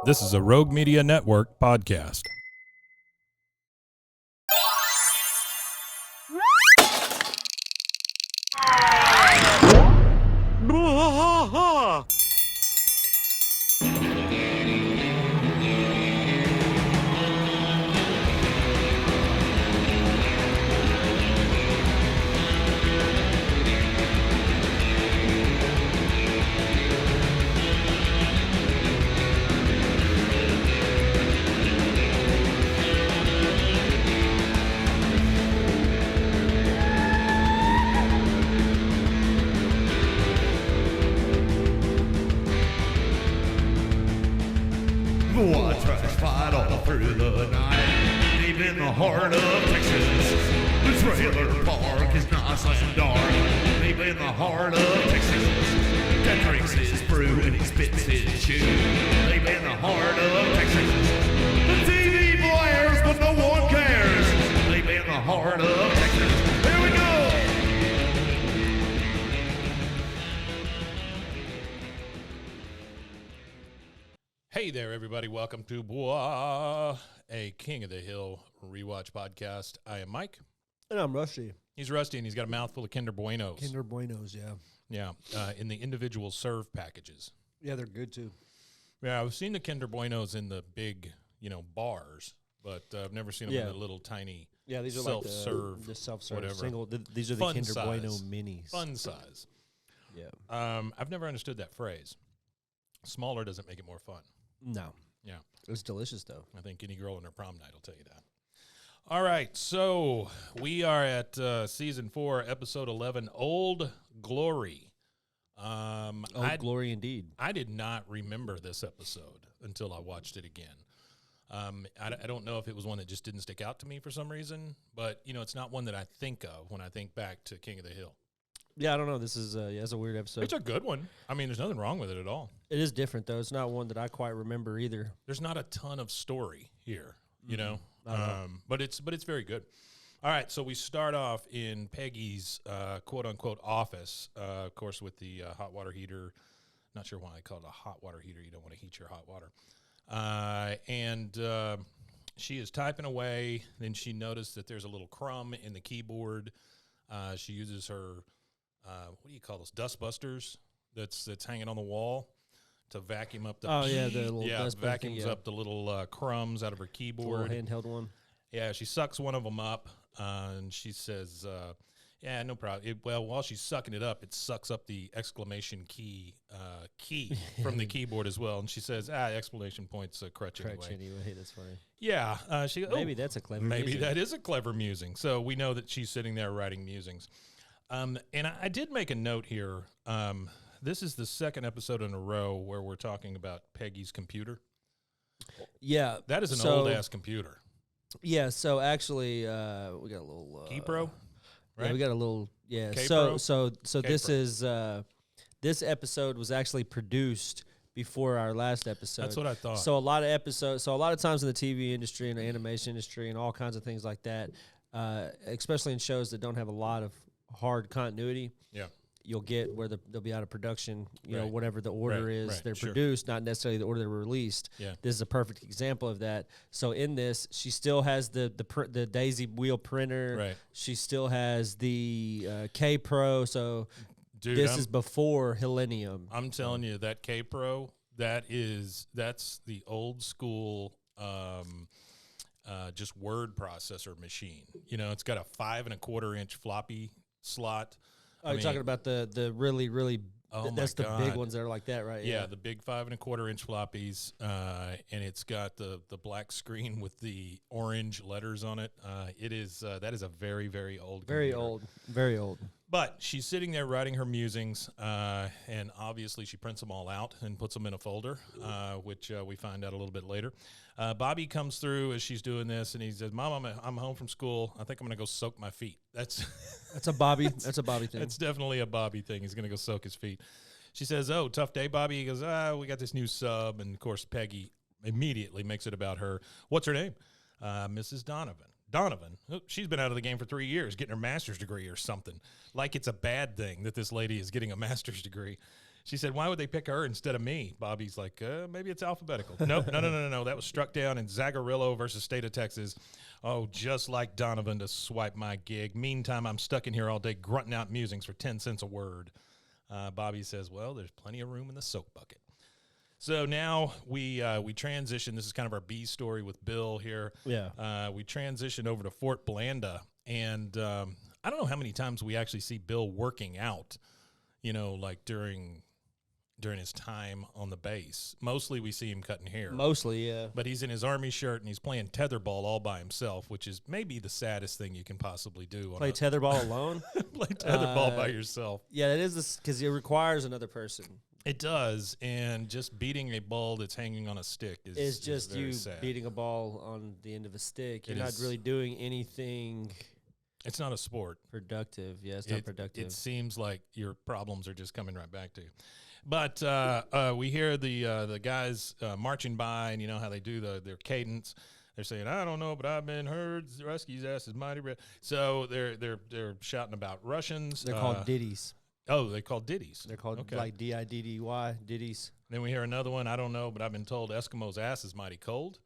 This is a Rogue Media Network podcast. White trash fight all through the night, deep in the heart of Texas. The trailer park is nice and dark, deep in the heart of Texas. Cat drinks his brew and he spits his chew, deep in the heart of Texas. The TV blares but no one cares, deep in the heart of Texas. Here we go! Hey there, everybody. Welcome to Bois, a King of the Hill rewatch podcast. I am Mike. And I'm Rusty. He's Rusty, and he's got a mouthful of Kinder Buenos. Kinder Buenos, yeah. Yeah, in the individual serve packages. Yeah, they're good too. Yeah, I've seen the Kinder Buenos in the big, bars, but I've never seen them in the little tiny Yeah, these are self-serve, like the self-serve whatever. single. These are the Fun Kinder size. Bueno minis. Fun size. Yeah. I've never understood that phrase. Smaller doesn't make it more fun. No. Yeah. It's delicious though. I think any girl in her prom night will tell you that. All right, so we are at Season 4, Episode 11, Old Glory. Glory indeed. I did not remember this episode until I watched it again. I don't know if it was one that just didn't stick out to me for some reason, but, it's not one that I think of when I think back to King of the Hill. Yeah, I don't know. This is it's a weird episode. It's a good one. I mean, there's nothing wrong with it at all. It is different though. It's not one that I quite remember either. There's not a ton of story here, Mm-hmm. but it's very good. All right, so we start off in Peggy's quote unquote office, of course, with the hot water heater. Not sure why I call it a hot water heater. You don't want to heat your hot water. And she is typing away. Then she noticed that there's a little crumb in the keyboard. She uses her what do you call those, dust busters that's hanging on the wall to vacuum up the the little dust vacuums up the little crumbs out of her keyboard. Little handheld one. Yeah, she sucks one of them up, and she says, yeah, no problem. While she's sucking it up, it sucks up the exclamation key from the keyboard as well. And she says, exclamation point's a crutch anyway. That's funny. Yeah. Maybe that's a clever Maybe musing. that is a clever musing. So we know that she's sitting there writing musings. And I did make a note here. This is the second episode in a row where we're talking about Peggy's computer. Yeah. That is an old-ass computer. Yeah, so actually we got a little Keypro? Right? Yeah, we got a little K-Pro? So this K-Pro. is this episode was actually produced before our last episode. That's what I thought. So a lot of times in the TV industry and the animation industry and all kinds of things like that, especially in shows that don't have a lot of hard continuity. Yeah. You'll get where they'll be out of production, Right. whatever the order is. Right, They're sure. produced, not necessarily the order they're released. Yeah. This is a perfect example of that. So in this, she still has the Daisy wheel printer. Right. She still has the K Pro. So Dude, this is before Hillenium. I'm telling you, that K-Pro, that's the old school just word processor machine. It's got a 5 1/4 inch floppy slot. Oh, you're talking about the really, really, Oh that's my the big God. ones that are like that, right? Yeah, the big 5 1/4 inch floppies, and it's got the black screen with the orange letters on it. That is a very, very old Very computer. old. Very old. But she's sitting there writing her musings, and obviously she prints them all out and puts them in a folder, which we find out a little bit later. Bobby comes through as she's doing this, and he says, "Mom, I'm home from school. I think I'm going to go soak my feet." That's a Bobby. That's a Bobby thing. That's definitely a Bobby thing. He's going to go soak his feet. She says, "Oh, tough day, Bobby." He goes, "We got this new sub," and of course Peggy immediately makes it about her. What's her name? Mrs. Donovan. Donovan, she's been out of the game for 3 years, getting her master's degree or something. Like it's a bad thing that this lady is getting a master's degree. She said, why would they pick her instead of me? Bobby's like, maybe it's alphabetical. Nope, no. That was struck down in Zagarillo versus State of Texas. Oh, just like Donovan to swipe my gig. Meantime, I'm stuck in here all day grunting out musings for 10 cents a word. Bobby says, well, there's plenty of room in the soap bucket. So now we transition. This is kind of our B story with Bill here. Yeah. We transition over to Fort Blanda, and I don't know how many times we actually see Bill working out, like during his time on the base. Mostly we see him cutting hair. Mostly, yeah. But he's in his Army shirt, and he's playing tetherball all by himself, which is maybe the saddest thing you can possibly do. Play tetherball alone? Play tetherball by yourself. Yeah, it is because it requires another person. It does, and just beating a ball that's hanging on a stick is just very you sad. beating a ball on the end of a stick. You're It not is. really doing anything It's not a sport. productive. Yeah, it's not productive. It seems like your problems are just coming right back to you. But we hear the guys marching by, and you know how they do their cadence. They're saying, "I don't know, but I've been heard. Rusky's ass is mighty red." So they're shouting about Russians. They're called ditties. Oh, they called ditties. They're called Okay. like D-I-D-D-Y, ditties. Then we hear another one. I don't know, but I've been told Eskimo's ass is mighty cold.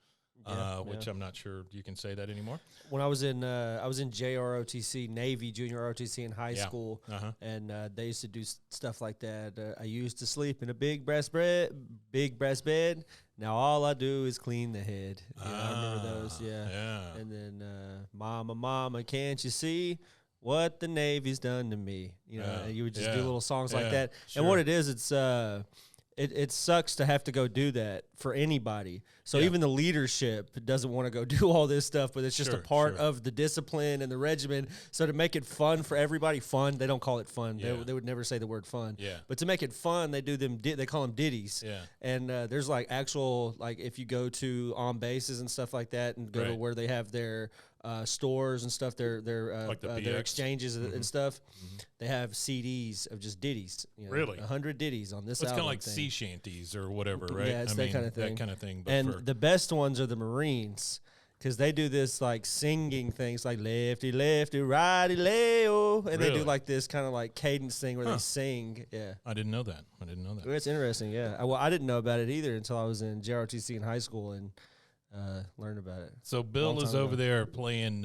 Which I'm not sure you can say that anymore. When I was in JROTC, Navy Junior ROTC in high school, and they used to do stuff like that. I used to sleep in a big brass bed. Now all I do is clean the head. I remember those. Yeah. And then, Mama, can't you see what the Navy's done to me? And you would just do little songs like that. Sure. And what it is, it's it sucks to have to go do that for anybody. So even the leadership doesn't want to go do all this stuff, but it's just a part of the discipline and the regimen. So to make it fun for everybody, they don't call it fun. They would never say the word fun. Yeah. But to make it fun, they call them ditties. Yeah. And there's like actual, like if you go to on bases and stuff like that and go to where they have their stores and stuff, their exchanges and stuff, they have CDs of just ditties. Really? 100 ditties on this It's album. kind of like sea shanties or whatever, right? Yeah, it's that kind of thing. That kind of thing. But And the best ones are the Marines, because they do this like singing things like lefty, lefty, righty, leo, and they do Really? like this kind of like cadence thing where they sing. Yeah. I didn't know that. It's interesting, yeah. I didn't know about it either until I was in JROTC in high school and learned about it. So Bill Long is time over ago. there playing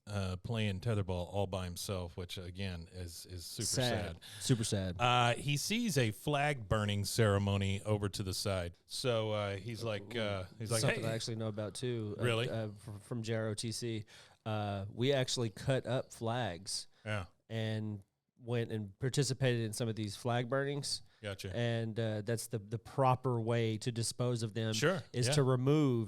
tetherball all by himself, which again is super sad. Super sad. He sees a flag burning ceremony over to the side. So he's like, Something hey. I actually know about too. Really? From JROTC. We actually cut up flags Yeah, and went and participated in some of these flag burnings. gotcha. And that's the proper way to dispose of them. Sure, is yeah.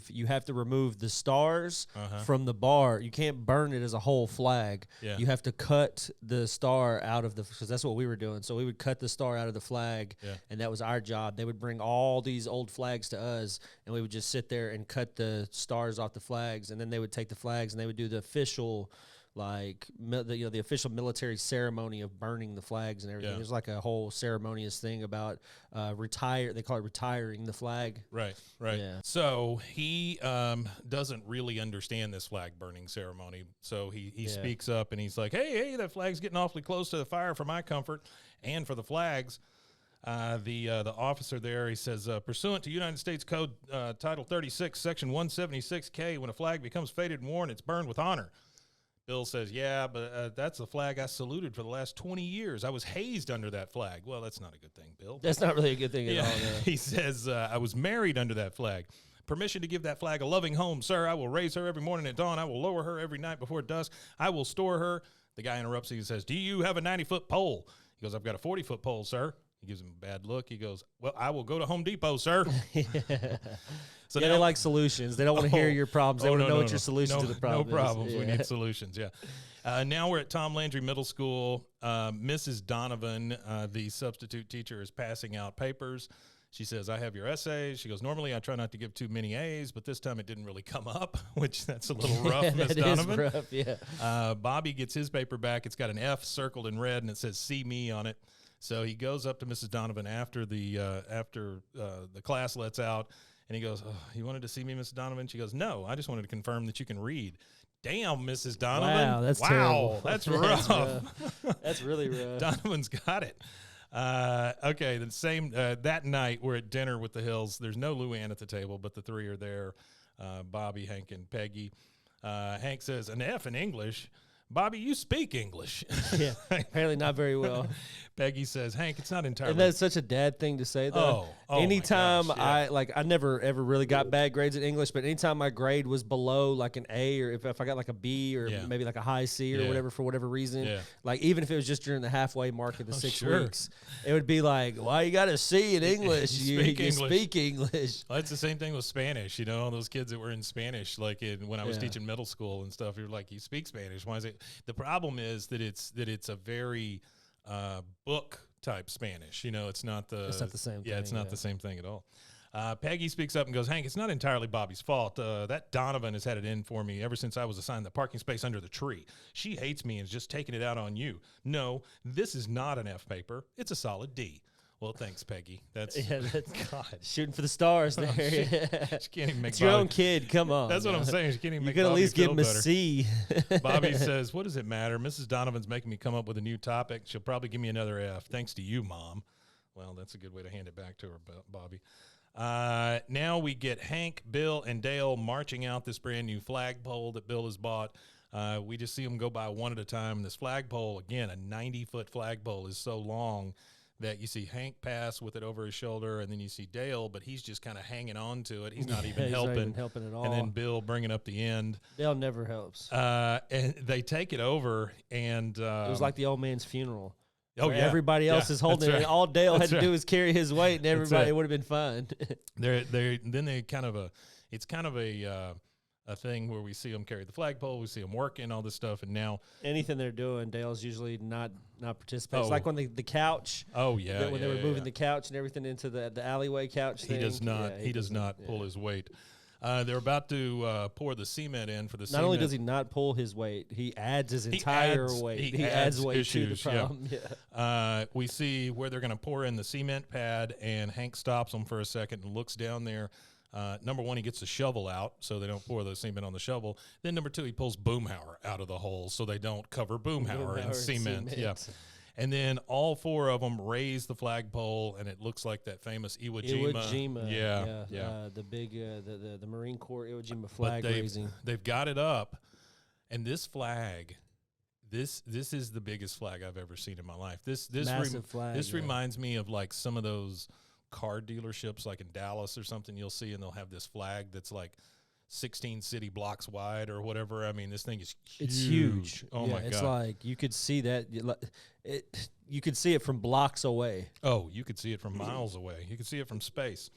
you have to remove the stars from the bar. You can't burn it as a whole flag. Yeah. You have to cut the star out of because that's what we were doing. So we would cut the star out of the flag, and that was our job. They would bring all these old flags to us, and we would just sit there and cut the stars off the flags, and then they would take the flags and they would do the official the official military ceremony of burning the flags and everything. Yeah. There's like a whole ceremonious thing about they call it retiring the flag. Right. Yeah. So he doesn't really understand this flag burning ceremony. So he speaks up and he's like, hey, that flag's getting awfully close to the fire for my comfort and for the flags. The officer there, he says, pursuant to United States Code Title 36, Section 176K, when a flag becomes faded and worn, it's burned with honor. Bill says, yeah, but that's the flag I saluted for the last 20 years. I was hazed under that flag. Well, that's not a good thing, Bill. That's not really a good thing at all. No. He says, I was married under that flag. Permission to give that flag a loving home, sir. I will raise her every morning at dawn. I will lower her every night before dusk. I will store her. The guy interrupts. He says, do you have a 90-foot pole? He goes, I've got a 40-foot pole, sir. He gives him a bad look. He goes, well, I will go to Home Depot, sir. So they like solutions. They don't want to hear your problems. They want to know what your solution to the problem is. No problems. Yeah. We need solutions, yeah. Now we're at Tom Landry Middle School. Mrs. Donovan, the substitute teacher, is passing out papers. She says, I have your essays. She goes, normally I try not to give too many A's, but this time it didn't really come up, which that's a little rough, Miss Donovan. That is rough, yeah. Bobby gets his paper back. It's got an F circled in red, and it says, see me on it. So he goes up to Mrs. Donovan after the class lets out, and he goes, oh, you wanted to see me, Mrs. Donovan? She goes, no, I just wanted to confirm that you can read. Damn, Mrs. Donovan. Wow, that's terrible. That's rough. That's really rough. Donovan's got it. Okay, the same that night we're at dinner with the Hills. There's no Luann at the table, but the three are there. Bobby, Hank, and Peggy. Hank says, an F in English. Bobby, you speak English. Yeah, apparently not very well. Peggy says, Hank, it's not entirely. And that's such a dad thing to say, though. Oh anytime my gosh, yeah. I never ever really got bad grades in English, but anytime my grade was below like an A, or if I got like a B or maybe like a high C or whatever for whatever reason, like even if it was just during the halfway mark of the 6 weeks, it would be like, why you got a C in English? You speak English. Well, it's the same thing with Spanish. All those kids that were in Spanish, like when I was teaching middle school and stuff, you're like, you speak Spanish. Why is it? The problem is that it's a very book type Spanish. It's not the same thing. Yeah, it's not the same thing at all. Peggy speaks up and goes, Hank, it's not entirely Bobby's fault. That Donovan has had it in for me ever since I was assigned the parking space under the tree. She hates me and is just taking it out on you. No, this is not an F paper. It's a solid D. Well, thanks, Peggy. That's God. Shooting for the stars there. She can't even make it's your own kid. Come on. That's what I'm saying. She can't even make You could at Bobby least give him feel a better. C. Bobby says, what does it matter? Mrs. Donovan's making me come up with a new topic. She'll probably give me another F. Thanks to you, Mom. Well, that's a good way to hand it back to her, Bobby. Now we get Hank, Bill, and Dale marching out this brand new flagpole that Bill has bought. We just see them go by one at a time. This flagpole, again, a 90-foot flagpole, is so long that you see Hank pass with it over his shoulder, and then you see Dale, but he's just kind of hanging on to it. He's not even helping. Not even helping at all. And then Bill bringing up the end. Dale never helps. And they take it over, and it was like the old man's funeral. Oh, yeah. Everybody else is holding it, and all Dale had to do was carry his weight, and everybody it would have been fine. It's kind of a thing where we see them carry the flagpole, we see them working, all this stuff, and now anything they're doing, Dale's usually not participating. It's like when the couch. Oh yeah, when they were moving the couch and everything into the alleyway couch thing. He does not. He does not pull his weight. They're about to pour the cement in for the cement. Not only does he not pull his weight, he adds his entire weight. He adds weight issues, to the problem. Yeah. We see where they're going to pour in the cement pad, and Hank stops them for a second and looks down there. Number one, he gets the shovel out so they don't pour the cement on the shovel. Then number two, he pulls Boomhauer out of the hole so they don't cover Boomhauer in cement. Yeah. And then all four of them raise the flagpole, and it looks like that famous Iwo Jima. Yeah. The big, the Marine Corps Iwo Jima flag raising. They've got it up, and this flag, this is the biggest flag I've ever seen in my life. This massive flag. This reminds me of like some of those car dealerships, like in Dallas or something. You'll see, and they'll have this flag that's like 16 city blocks wide or whatever. I mean, this thing is huge. It's huge. Oh my God. It's like you could see that. You could see it from blocks away. Oh, you could see it from miles away. You could see it from space.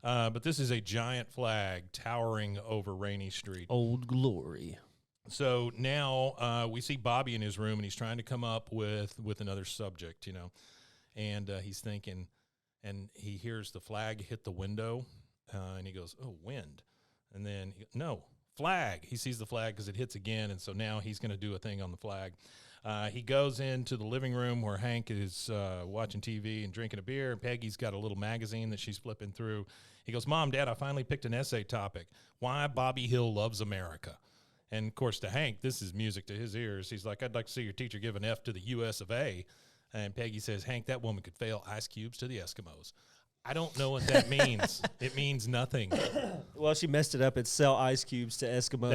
But this is a giant flag towering over Rainy Street. Old Glory. So now we see Bobby in his room, and he's trying to come up with another subject, and he's thinking, and he hears the flag hit the window, and he goes, oh, wind. And then, no, flag. He sees the flag because it hits again, and so now he's going to do a thing on the flag. He goes into the living room where Hank is watching TV and drinking a beer, and Peggy's got a little magazine that she's flipping through. He goes, Mom, Dad, I finally picked an essay topic, Why Bobby Hill Loves America. And, of course, to Hank, this is music to his ears. He's like, I'd like to see your teacher give an F to the U.S. of A. And Peggy says, Hank, that woman could fail ice cubes to the Eskimos. I don't know what that means. It means nothing. Well, she messed it up. It's sell ice cubes to Eskimos.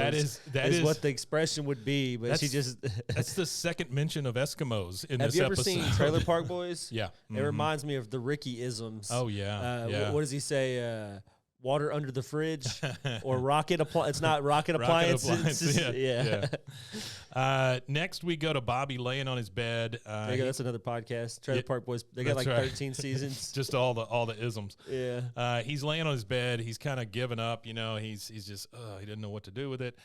That is what the expression would be, but she just... That's the second mention of Eskimos in Have this you ever episode. seen Trailer Park Boys? Yeah. It reminds me of the Ricky-isms. Oh, yeah. What does he say? Water under the fridge or rocket appliance. It's not rocket appliance. Yeah. Next, we go to Bobby laying on his bed. There you go. That's another podcast. Trailer Park Boys. They got like 13 seasons. Just all the isms. Yeah. He's laying on his bed. He's kind of given up. He's just he didn't know what to do with it.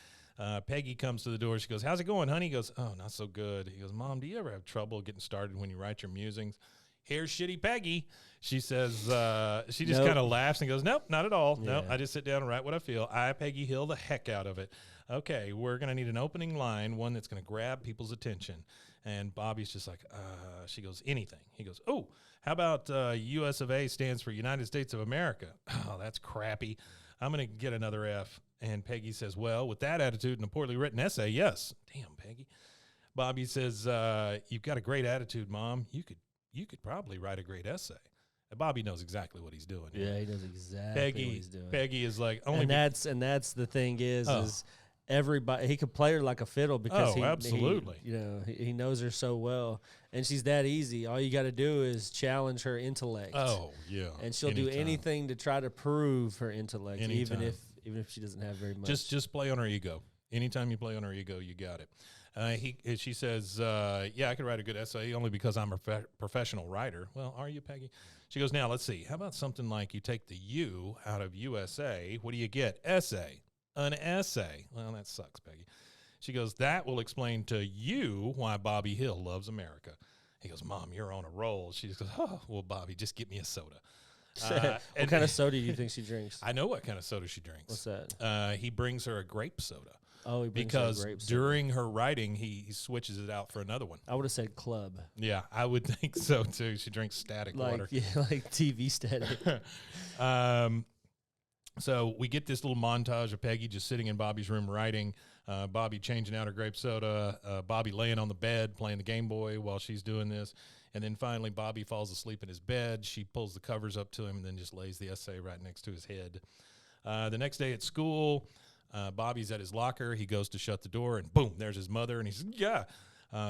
Peggy comes to the door. She goes, how's it going, honey? He goes, oh, not so good. He goes, Mom, do you ever have trouble getting started when you write your musings? Here's shitty Peggy. She says, she just kind of laughs and goes, nope, not at all. Yeah. No, I just sit down and write what I feel. I, Peggy Hill, the heck out of it. Okay, we're going to need an opening line, one that's going to grab people's attention. And Bobby's just like, she goes, anything. He goes, oh, how about US of A stands for United States of America? Oh, that's crappy. I'm going to get another F. And Peggy says, well, with that attitude and a poorly written essay, yes. Damn, Peggy. Bobby says, you've got a great attitude, Mom. You you could probably write a great essay. And Bobby knows exactly what he's doing. Yeah, he knows exactly what he's doing. Peggy is like only, and that's the thing is everybody, he could play her like a fiddle because absolutely, he knows her so well, and she's that easy. All you got to do is challenge her intellect. Oh yeah, and she'll do anything to try to prove her intellect, even if she doesn't have very much. Just play on her ego. Anytime you play on her ego, you got it. She says, yeah, I could write a good essay only because I'm a professional writer. Well, are you, Peggy? She goes, now, let's see. How about something like you take the U out of USA? What do you get? Essay. An essay. Well, that sucks, Peggy. She goes, that will explain to you why Bobby Hill loves America. He goes, Mom, you're on a roll. She just goes, oh, well, Bobby, just get me a soda. What kind of soda do you think she drinks? I know what kind of soda she drinks. What's that? He brings her a grape soda. Oh, he brings because her a grape soda. During her writing, he switches it out for another one. I would have said club. Yeah, I would think so too. She drinks static water. Yeah, like TV static. So we get this little montage of Peggy just sitting in Bobby's room writing, Bobby changing out her grape soda, Bobby laying on the bed playing the Game Boy while she's doing this. And then finally Bobby falls asleep in his bed. She pulls the covers up to him and then just lays the essay right next to his head. The next day at school, Bobby's at his locker. He goes to shut the door and boom, there's his mother. And he says, yeah,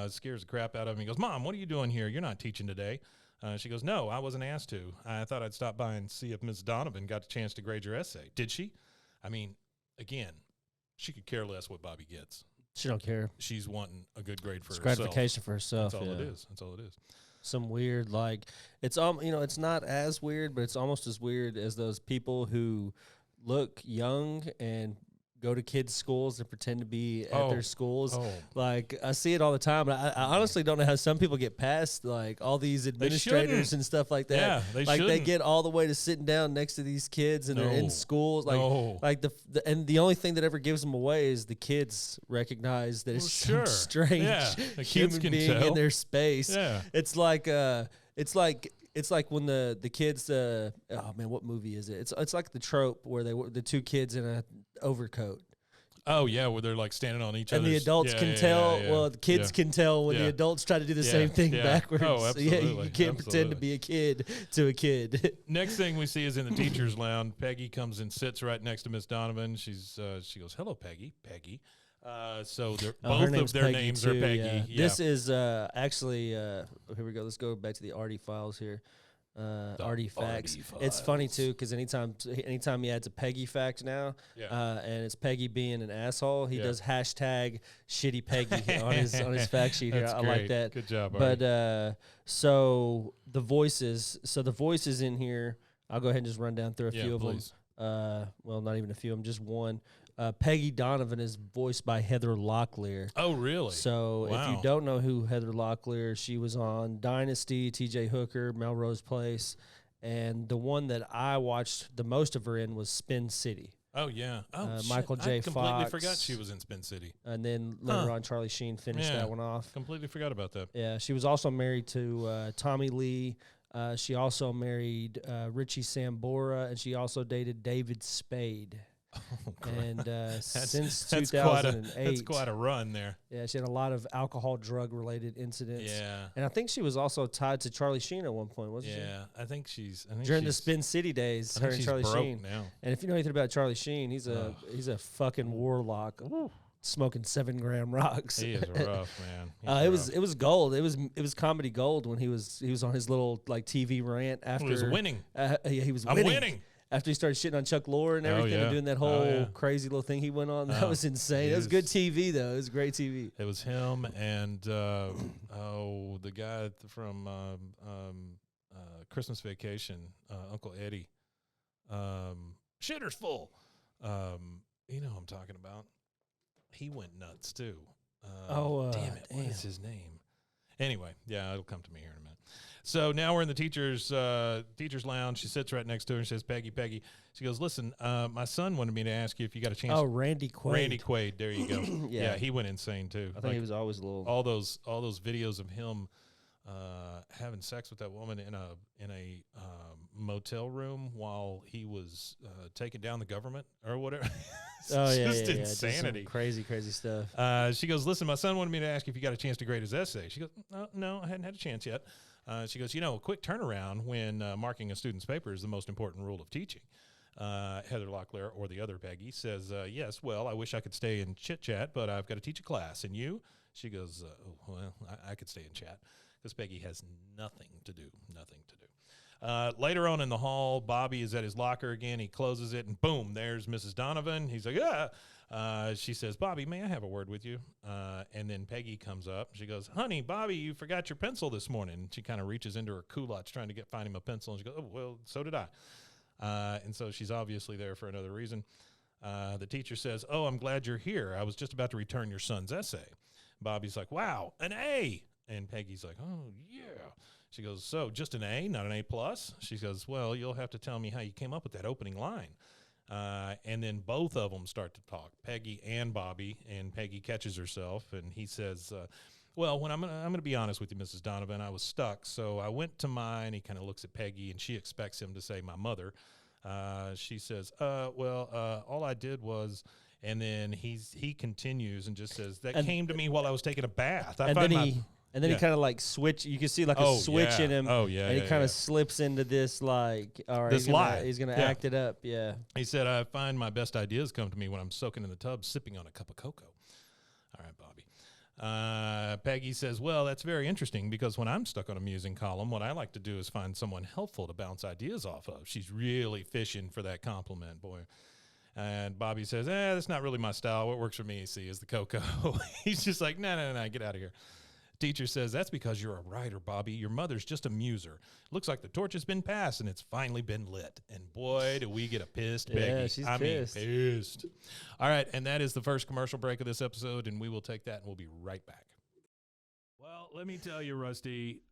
scares the crap out of him. He goes, Mom, what are you doing here? You're not teaching today. She goes, no, I wasn't asked to. I thought I'd stop by and see if Ms. Donovan got a chance to grade your essay. Did she? I mean, again, she could care less what Bobby gets. She don't care. She's wanting a good grade for herself. Gratification for herself. That's all it is. That's all it is. Some weird, like, it's it's not as weird, but it's almost as weird as those people who look young and go to kids' schools and pretend to be at their schools. Like, I see it all the time. I honestly don't know how some people get past, like, all these administrators and stuff like that. Yeah, they like, shouldn't. they get all the way to sitting down next to these kids and they're in schools. Like, and the only thing that ever gives them away is the kids recognize that it's some strange human being in their space. Yeah. It's like when the kids oh man, what movie is it? It's like the trope where the two kids in a overcoat. Oh yeah, where they're like standing on each other. And the adults can tell. Yeah. Well, the kids can tell when the adults try to do the same thing backwards. Oh, absolutely. So, you can't pretend to be a kid to a kid. Next thing we see is in the teacher's lounge. Peggy comes and sits right next to Miss Donovan. She goes, "Hello, Peggy." Peggy. So both of their names are Peggy. Yeah. Yeah. This is actually here we go. Let's go back to the Artie files here. Artie facts. It's funny too because anytime he adds a Peggy fact now, and it's Peggy being an asshole, he does hashtag shitty Peggy on his fact sheet here. I like that. Good job, Artie. But so the voices in here. I'll go ahead and just run down through a few of them. Well, not even a few of them, just one. Peggy Donovan is voiced by Heather Locklear. Oh, really? So if you don't know who Heather Locklear, she was on Dynasty, TJ Hooker, Melrose Place, and the one that I watched the most of her in was Spin City. Oh, yeah. Michael J. Fox. I completely forgot she was in Spin City. And then later on, Charlie Sheen finished that one off. Completely forgot about that. Yeah, she was also married to Tommy Lee. She also married Richie Sambora, and she also dated David Spade. And since 2008, that's quite a run there. Yeah, she had a lot of alcohol, drug-related incidents. Yeah, and I think she was also tied to Charlie Sheen at one point, wasn't she? Yeah, I think she's during the Spin City days. Her and Charlie Sheen. Now. And if you know anything about Charlie Sheen, he's a fucking warlock. Smoking 7-gram rocks. He is rough, man. It was gold. It was comedy gold when he was on his little like TV rant after he was winning. He was winning. After he started shitting on Chuck Lorre and everything and doing that whole crazy little thing he went on. That was insane. It was good TV, though. It was great TV. It was him and, the guy from Christmas Vacation, Uncle Eddie. Shitter's full. You know who I'm talking about. He went nuts, too. Damn it. What is his name? Anyway, it'll come to me here in a minute. So now we're in the teacher's lounge. She sits right next to her and says, Peggy, Peggy. She goes, listen, my son wanted me to ask you if you got a chance. Oh, Randy Quaid. Randy Quaid. There you go. Yeah, he went insane, too. I think he was always a little. All those videos of him having sex with that woman in a motel room while he was taking down the government or whatever. Just insanity. Just crazy stuff. She goes, listen, my son wanted me to ask you if you got a chance to grade his essay. She goes, no, I hadn't had a chance yet. She goes, a quick turnaround when marking a student's paper is the most important rule of teaching. Heather Locklear, or the other Peggy, says, yes, well, I wish I could stay and chit-chat, but I've got to teach a class. And you? She goes, I could stay and chat, because Peggy has nothing to do. Later on in the hall, Bobby is at his locker again. He closes it, and boom, there's Mrs. Donovan. He's like, she says, Bobby, may I have a word with you? And then Peggy comes up. She goes, honey, Bobby, you forgot your pencil this morning. And she kind of reaches into her culottes trying to find him a pencil. And she goes, oh, well, so did I. And so she's obviously there for another reason. The teacher says, oh, I'm glad you're here. I was just about to return your son's essay. Bobby's like, wow, an A. And Peggy's like, oh, yeah. She goes, so just an A, not an A+? She goes, well, you'll have to tell me how you came up with that opening line. And then both of them start to talk, Peggy and Bobby, and Peggy catches herself, and he says, well, when I'm gonna be honest with you, Mrs. Donovan, I was stuck, so I went to mine. He kind of looks at Peggy, and she expects him to say my mother. She says, all I did was, and then he continues and just says, that came to me while I was taking a bath. And then he kind of like switch. You can see like a switch in him. Oh, yeah. And he kind of slips into this like, all right, this lie. He's going to act it up. Yeah. He said, I find my best ideas come to me when I'm soaking in the tub, sipping on a cup of cocoa. All right, Bobby. Peggy says, well, that's very interesting because when I'm stuck on a musing column, what I like to do is find someone helpful to bounce ideas off of. She's really fishing for that compliment, boy. And Bobby says, that's not really my style. What works for me, see, is the cocoa. He's just like, no, get out of here. Teacher says, that's because you're a writer, Bobby. Your mother's just a muser. Looks like the torch has been passed and it's finally been lit. And boy, do we get a pissed Peggy. Yeah, she's pissed. Pissed. All right, and that is the first commercial break of this episode, and we will take that and we'll be right back. Well, let me tell you, Rusty,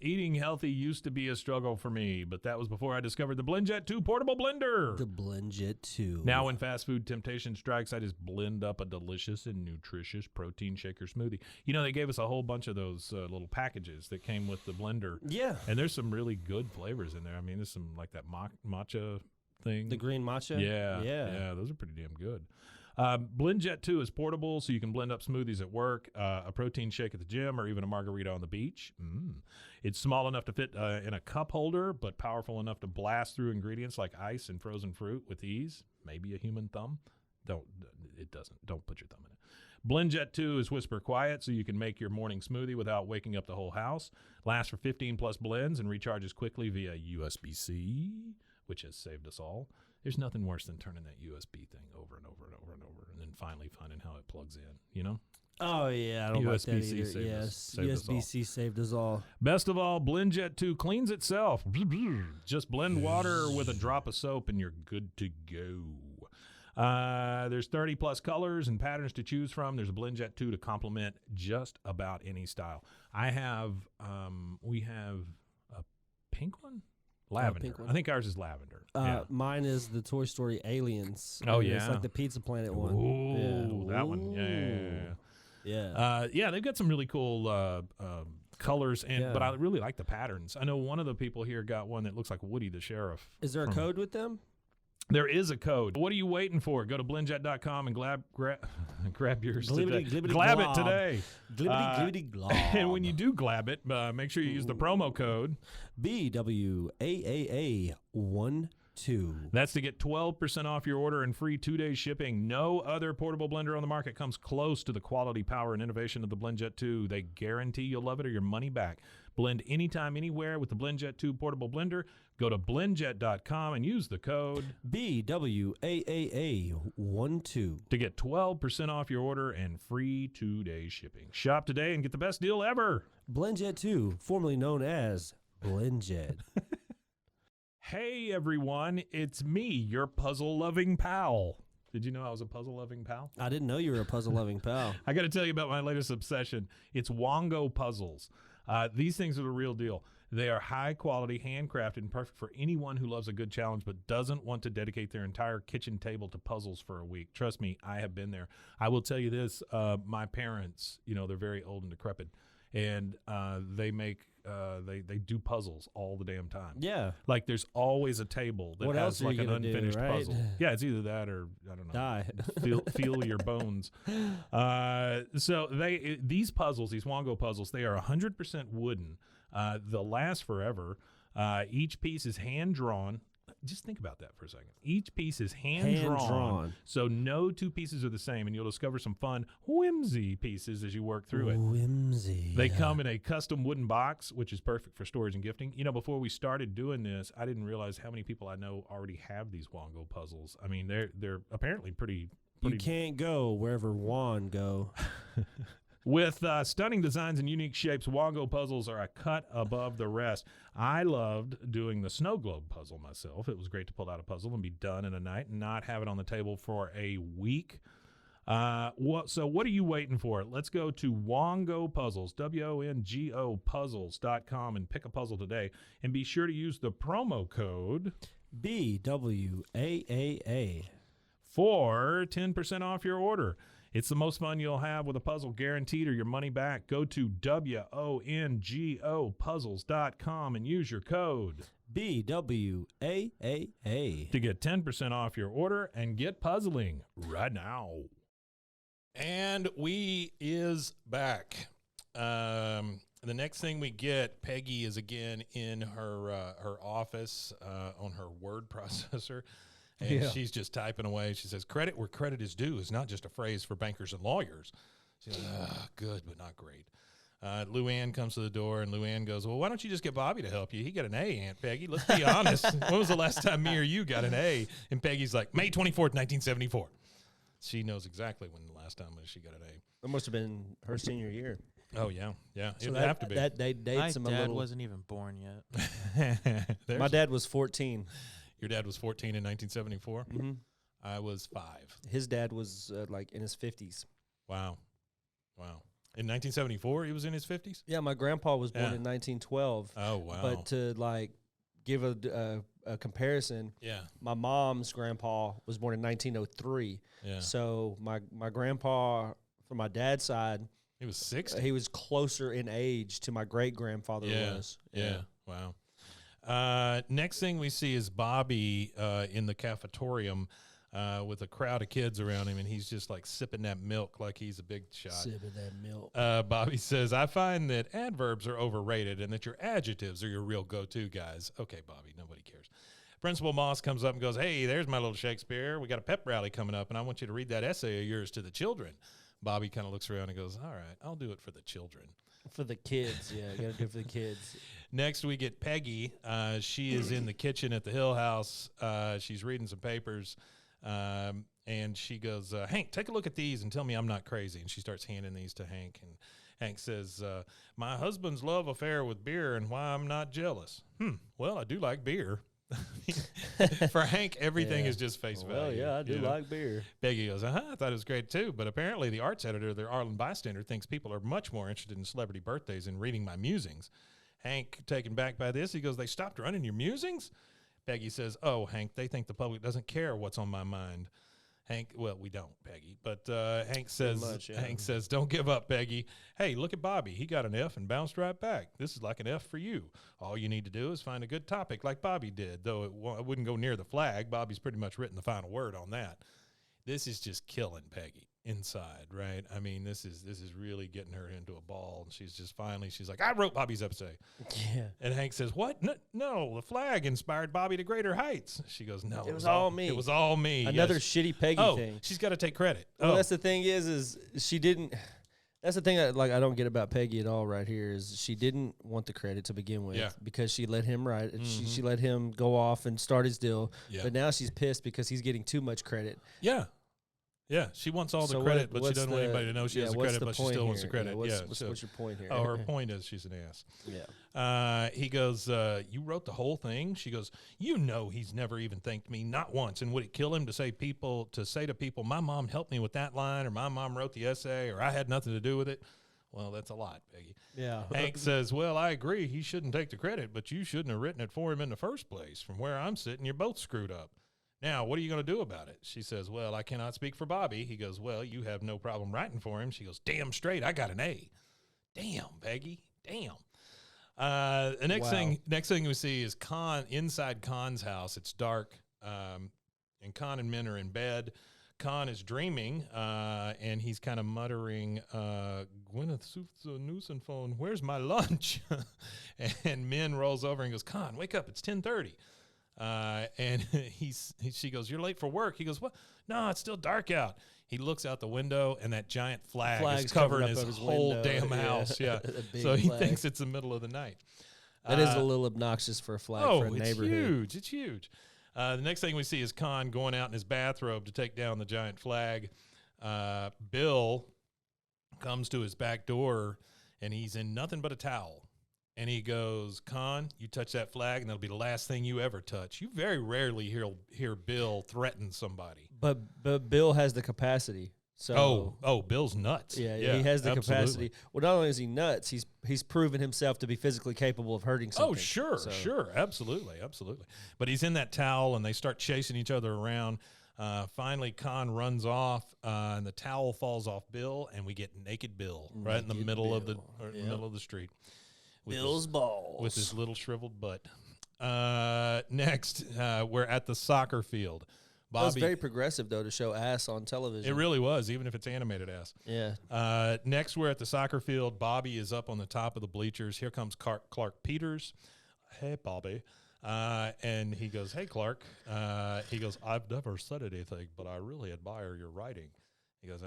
eating healthy used to be a struggle for me, but that was before I discovered the BlendJet 2 portable blender. The BlendJet 2. Now when fast food temptation strikes, I just blend up a delicious and nutritious protein shaker smoothie. They gave us a whole bunch of those little packages that came with the blender. Yeah. And there's some really good flavors in there. I mean, there's some like that matcha thing. The green matcha? Yeah, those are pretty damn good. BlendJet 2 is portable, so you can blend up smoothies at work, a protein shake at the gym, or even a margarita on the beach. It's small enough to fit in a cup holder, but powerful enough to blast through ingredients like ice and frozen fruit with ease. Maybe a human thumb. Don't put your thumb in it. BlendJet 2 is whisper quiet, so you can make your morning smoothie without waking up the whole house. Lasts for 15 plus blends and recharges quickly via USB-C, which has saved us all. There's nothing worse than turning that USB thing over and over and over and over, and then finally finding how it plugs in, Oh, yeah, I don't like that USB-C either. Yes, USB-C saved us all. Best of all, BlendJet 2 cleans itself. Just blend water with a drop of soap, and you're good to go. There's 30 plus colors and patterns to choose from. There's a BlendJet 2 to complement just about any style. We have a pink one? Lavender. I think ours is lavender. Mine is the Toy Story Aliens. Oh, yeah. It's like the Pizza Planet one. Ooh, that one. Yeah. They've got some really cool colors, but I really like the patterns. I know one of the people here got one that looks like Woody the Sheriff. Is there a code with them? There is a code. What are you waiting for? Go to blendjet.com and grab yours today. Glab it today. Glibbity glob. And when you do glab it, make sure you use the promo code BWAAA12. That's to get 12% off your order and free 2-day shipping. No other portable blender on the market comes close to the quality, power, and innovation of the BlendJet 2. They guarantee you'll love it or your money back. Blend anytime, anywhere with the BlendJet 2 portable blender. Go to blendjet.com and use the code BWAAA12 to get 12% off your order and free 2-day shipping. Shop today and get the best deal ever. BlendJet 2, formerly known as BlendJet. Hey, everyone. It's me, your puzzle-loving pal. Did you know I was a puzzle-loving pal? I didn't know you were a puzzle-loving pal. I got to tell you about my latest obsession. It's Wongo puzzles. These things are the real deal. They are high quality, handcrafted, and perfect for anyone who loves a good challenge but doesn't want to dedicate their entire kitchen table to puzzles for a week. Trust me, I have been there. I will tell you this, my parents, they're very old and decrepit, and they do puzzles all the damn time. Yeah. Like there's always a table that has like an unfinished puzzle. Yeah, it's either that or, I don't know. Die. Feel your bones. So these puzzles, these Wongo puzzles, they are 100% wooden. They'll last forever. Each piece is hand-drawn. Just think about that for a second. Each piece is hand-drawn, so no two pieces are the same, and you'll discover some fun whimsy pieces as you work through it. Whimsy. They come in a custom wooden box, which is perfect for storage and gifting. You know, before we started doing this, I didn't realize how many people I know already have these Wongo puzzles. I mean, they're apparently pretty. You can't go wherever Juan go. With stunning designs and unique shapes, Wongo puzzles are a cut above the rest. I loved doing the snow globe puzzle myself. It was great to pull out a puzzle and be done in a night and not have it on the table for a week. So what are you waiting for? Let's go to Wongo Puzzles, WONGO puzzles.com, and pick a puzzle today. And be sure to use the promo code BWAAA for 10% off your order. It's the most fun you'll have with a puzzle, guaranteed, or your money back. Go to WONGO puzzles.com and use your code BWAAA to get 10% off your order and get puzzling right now. And we is back. The next thing we get, Peggy is again in her office on her word processor. And she's just typing away. She says, credit where credit is due is not just a phrase for bankers and lawyers. She's like, good, but not great. Luann comes to the door, and Luann goes, well, why don't you just get Bobby to help you? He got an A, Aunt Peggy. Let's be honest. When was the last time me or you got an A? And Peggy's like, May 24th, 1974. She knows exactly when the last time she got an A. That must have been her senior year. Oh, yeah. Yeah, so it would have to be. That dates him a little. My dad wasn't even born yet. My dad was 14. Your dad was 14 in 1974? Mm-hmm. I was 5. His dad was like in his 50s. Wow. In 1974, he was in his 50s? Yeah, my grandpa was born in 1912. Oh, wow. But to like give a comparison, my mom's grandpa was born in 1903. Yeah. So my grandpa from my dad's side, he was 60. He was closer in age to my great grandfather was. Yeah. Wow. Next thing we see is Bobby in the cafetorium with a crowd of kids around him, and he's just like sipping that milk like he's a big shot. Sipping that milk. Bobby says, I find that adverbs are overrated and that your adjectives are your real go-to guys. Okay, Bobby, nobody cares. Principal Moss comes up and goes, hey, there's my little Shakespeare. We got a pep rally coming up, and I want you to read that essay of yours to the children. Bobby kind of looks around and goes, all right, I'll do it for the children. For the kids, yeah, you got to do it for the kids. Next, we get Peggy. She is in the kitchen at the Hill House. She's reading some papers, and she goes, Hank, take a look at these and tell me I'm not crazy. And she starts handing these to Hank, and Hank says, my husband's love affair with beer and why I'm not jealous. Well, I do like beer. For Hank, everything is just face value. Well, yeah, I do like beer. Peggy goes, I thought it was great too, but apparently the arts editor of the Arlen Bystander thinks people are much more interested in celebrity birthdays than reading my musings. Hank, taken back by this, he goes, they stopped running your musings? Peggy says, oh, Hank, they think the public doesn't care what's on my mind. Hank, well, we don't, Peggy, but Hank says, don't give up, Peggy. Hey, look at Bobby. He got an F and bounced right back. This is like an F for you. All you need to do is find a good topic like Bobby did, though it wouldn't go near the flag. Bobby's pretty much written the final word on that. This is just killing Peggy inside, right? I mean, this is really getting her into a ball, and she's like, I wrote Bobby's essay. Yeah. And Hank says, what? No, the flag inspired Bobby to greater heights. She goes, no, it was all me. It was all me. Another shitty Peggy thing. She's got to take credit. Well, that's the thing is she didn't. That's the thing that I don't get about Peggy at all right here is she didn't want the credit to begin with because she let him write. Mm-hmm. She let him go off and start his deal. Yeah. But now she's pissed because he's getting too much credit. Yeah. Yeah, she wants all the credit, but she doesn't want anybody to know she has the credit, but she still wants the credit. What's your point here? Oh, her point is she's an ass. Yeah. He goes, you wrote the whole thing? She goes, you know he's never even thanked me, not once. And would it kill him to say to people, my mom helped me with that line, or my mom wrote the essay, or I had nothing to do with it? Well, that's a lot, Peggy. Yeah. Hank says, well, I agree. He shouldn't take the credit, but you shouldn't have written it for him in the first place. From where I'm sitting, you're both screwed up. Now, what are you going to do about it? She says, well, I cannot speak for Bobby. He goes, well, you have no problem writing for him. She goes, damn straight, I got an A. Damn, Peggy, damn. The next thing we see is inside Con's house. It's dark, and Con and Min are in bed. Con is dreaming, and he's kind of muttering, Gwyneth Newsom phone, where's my lunch? And Min rolls over and goes, Con, wake up, it's 10:30. And she goes, you're late for work. He goes, what? No, it's still dark out. He looks out the window, and that giant flag is covering his whole window. Damn house. Yeah. So he thinks it's the middle of the night. That is a little obnoxious for a flag for a neighborhood. It's huge. The next thing we see is Con going out in his bathrobe to take down the giant flag. Bill comes to his back door, and he's in nothing but a towel. And he goes, Con, you touch that flag, and that'll be the last thing you ever touch. You very rarely hear Bill threaten somebody. But Bill has the capacity. So Bill's nuts. Yeah, he has the capacity. Well, not only is he nuts, he's proven himself to be physically capable of hurting something. Oh, sure, absolutely. But he's in that towel, and they start chasing each other around. Finally, Con runs off, and the towel falls off Bill, and we get naked Bill right in the middle of the middle of the street. Bill's balls with his little shriveled butt. Next, we're at the soccer field. Bobby, that was very progressive, though, to show ass on television. It really was, even if it's animated ass. Yeah. Next, we're at the soccer field. Bobby is up on the top of the bleachers. Here comes Clark Peters. Hey, Bobby. And he goes, hey, Clark. He goes, I've never said anything, but I really admire your writing. He goes,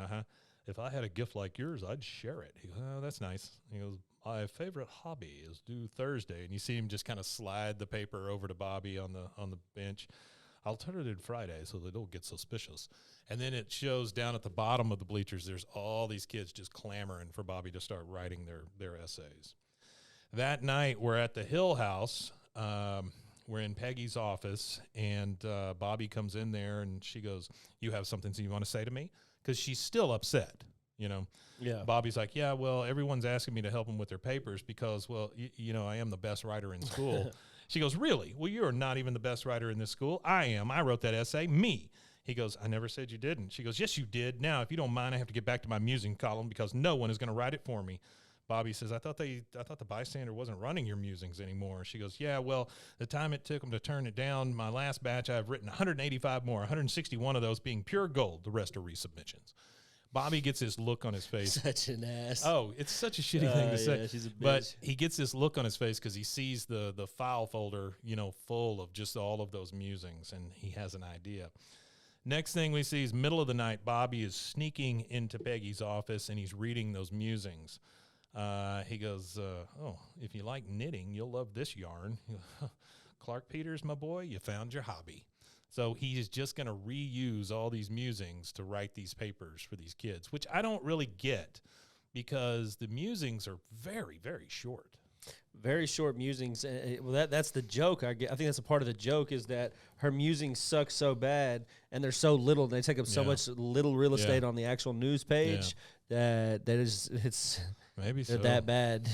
if I had a gift like yours, I'd share it. He goes, oh, that's nice. He goes, my favorite hobby is due Thursday. And you see him just kind of slide the paper over to Bobby on the bench. I'll turn it in Friday so they don't get suspicious. And then it shows down at the bottom of the bleachers, there's all these kids just clamoring for Bobby to start writing their essays. That night, we're at the Hill House. We're in Peggy's office, and Bobby comes in there, and she goes, you have something you want to say to me? Because she's still upset, you know. Yeah. Bobby's like, yeah, well, everyone's asking me to help them with their papers because, well, you know, I am the best writer in school. She goes, really? Well, you're not even the best writer in this school. I am. I wrote that essay. Me. He goes, I never said you didn't. She goes, yes, you did. Now, if you don't mind, I have to get back to my musing column because no one is going to write it for me. Bobby says, I thought the bystander wasn't running your musings anymore. She goes, yeah, well, the time it took them to turn it down, my last batch, I've written 185 more, 161 of those being pure gold. The rest are resubmissions. Bobby gets this look on his face. Such an ass. Oh, it's such a shitty thing to say. Yeah, she's a bitch. But he gets this look on his face because he sees the file folder, you know, full of just all of those musings, and he has an idea. Next thing we see is middle of the night, Bobby is sneaking into Peggy's office, and he's reading those musings. He goes, oh, if you like knitting, you'll love this yarn. Clark Peters, my boy, you found your hobby. So he is just going to reuse all these musings to write these papers for these kids, which I don't really get because the musings are very, very short. Very short musings. Well, that's the joke. I think that's a part of the joke is that her musings suck so bad and they're so little. They take up so much little real estate on the actual news page that it's maybe they're so. that bad.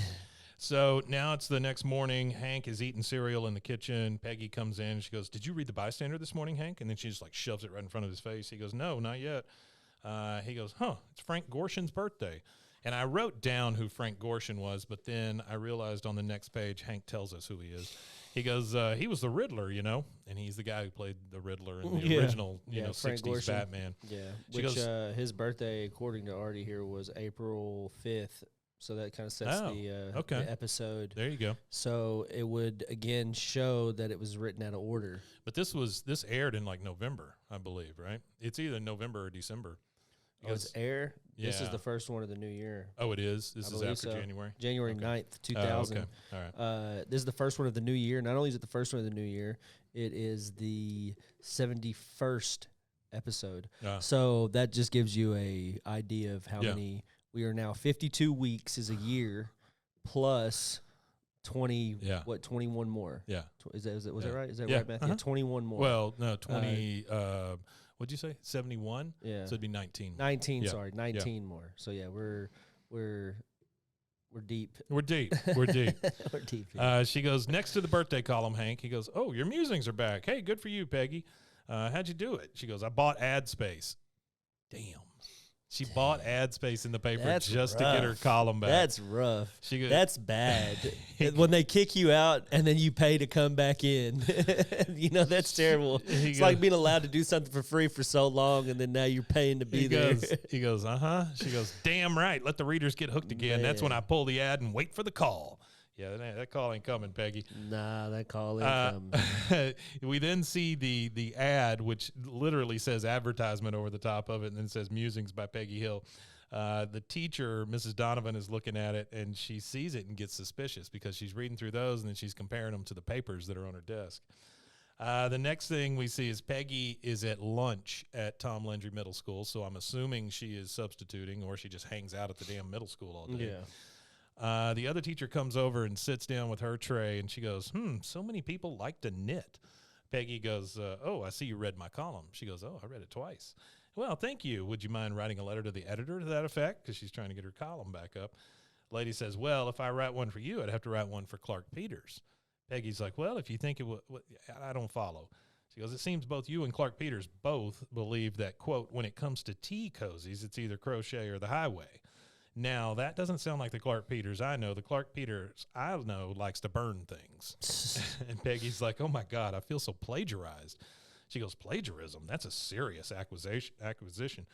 So now it's the next morning. Hank is eating cereal in the kitchen. Peggy comes in. She goes, did you read The Bystander this morning, Hank? And then she just like shoves it right in front of his face. He goes, no, not yet. He goes, it's Frank Gorshin's birthday. And I wrote down who Frank Gorshin was, but then I realized on the next page, Hank tells us who he is. He goes, he was the Riddler, you know, and he's the guy who played the Riddler in the original, Frank 60s Gorshin. Batman. Yeah, She which goes, his birthday, according to Artie here, was April 5th. So that kind of sets the episode. There you go. So it would, again, show that it was written out of order. But this aired in like November, I believe, right? It's either November or December. Oh, it's air? Yeah. This is the first one of the new year. Oh, it is? This is after so. January? January 9th, 2000. Okay. All right. This is the first one of the new year. Not only is it the first one of the new year, it is the 71st episode. So that just gives you a idea of how many. We are now 52 weeks is a year plus 21 more. Yeah. Was that right? Is that right, Matthew? 21 more. Well, no, 20, what'd you say? 71? Yeah. So it'd be 19. 19, sorry, 19 more. So yeah, we're deep. We're deep. We're deep. We're deep. Yeah. She goes, next to the birthday column, Hank. He goes, oh, your musings are back. Hey, good for you, Peggy. How'd you do it? She goes, I bought ad space. Damn. She bought ad space in the paper That's just to rough. get her column back. That's rough. She That's bad. When they kick you out and then you pay to come back in. That's terrible. It's like being allowed to do something for free for so long and then now you're paying to be there. He goes, She goes, damn right. Let the readers get hooked again. Man. That's when I pull the ad and wait for the call. Yeah, that call ain't coming, Peggy. Nah, that call ain't coming. We then see the ad, which literally says advertisement over the top of it, and then says Musings by Peggy Hill. The teacher, Mrs. Donovan, is looking at it, and she sees it and gets suspicious because she's reading through those, and then she's comparing them to the papers that are on her desk. The next thing we see is Peggy is at lunch at Tom Landry Middle School, so I'm assuming she is substituting or she just hangs out at the damn middle school all day. Yeah. The other teacher comes over and sits down with her tray, and she goes, so many people like to knit. Peggy goes, oh, I see you read my column. She goes, oh, I read it twice. Well, thank you. Would you mind writing a letter to the editor to that effect? Because she's trying to get her column back up. Lady says, well, if I write one for you, I'd have to write one for Clark Peters. Peggy's like, well, if you think it would, I don't follow. She goes, it seems both you and Clark Peters both believe that, quote, when it comes to tea cozies, it's either crochet or the highway. Now, that doesn't sound like the Clark Peters I know. The Clark Peters I know likes to burn things. And Peggy's like, oh, my God, I feel so plagiarized. She goes, plagiarism? That's a serious accusation.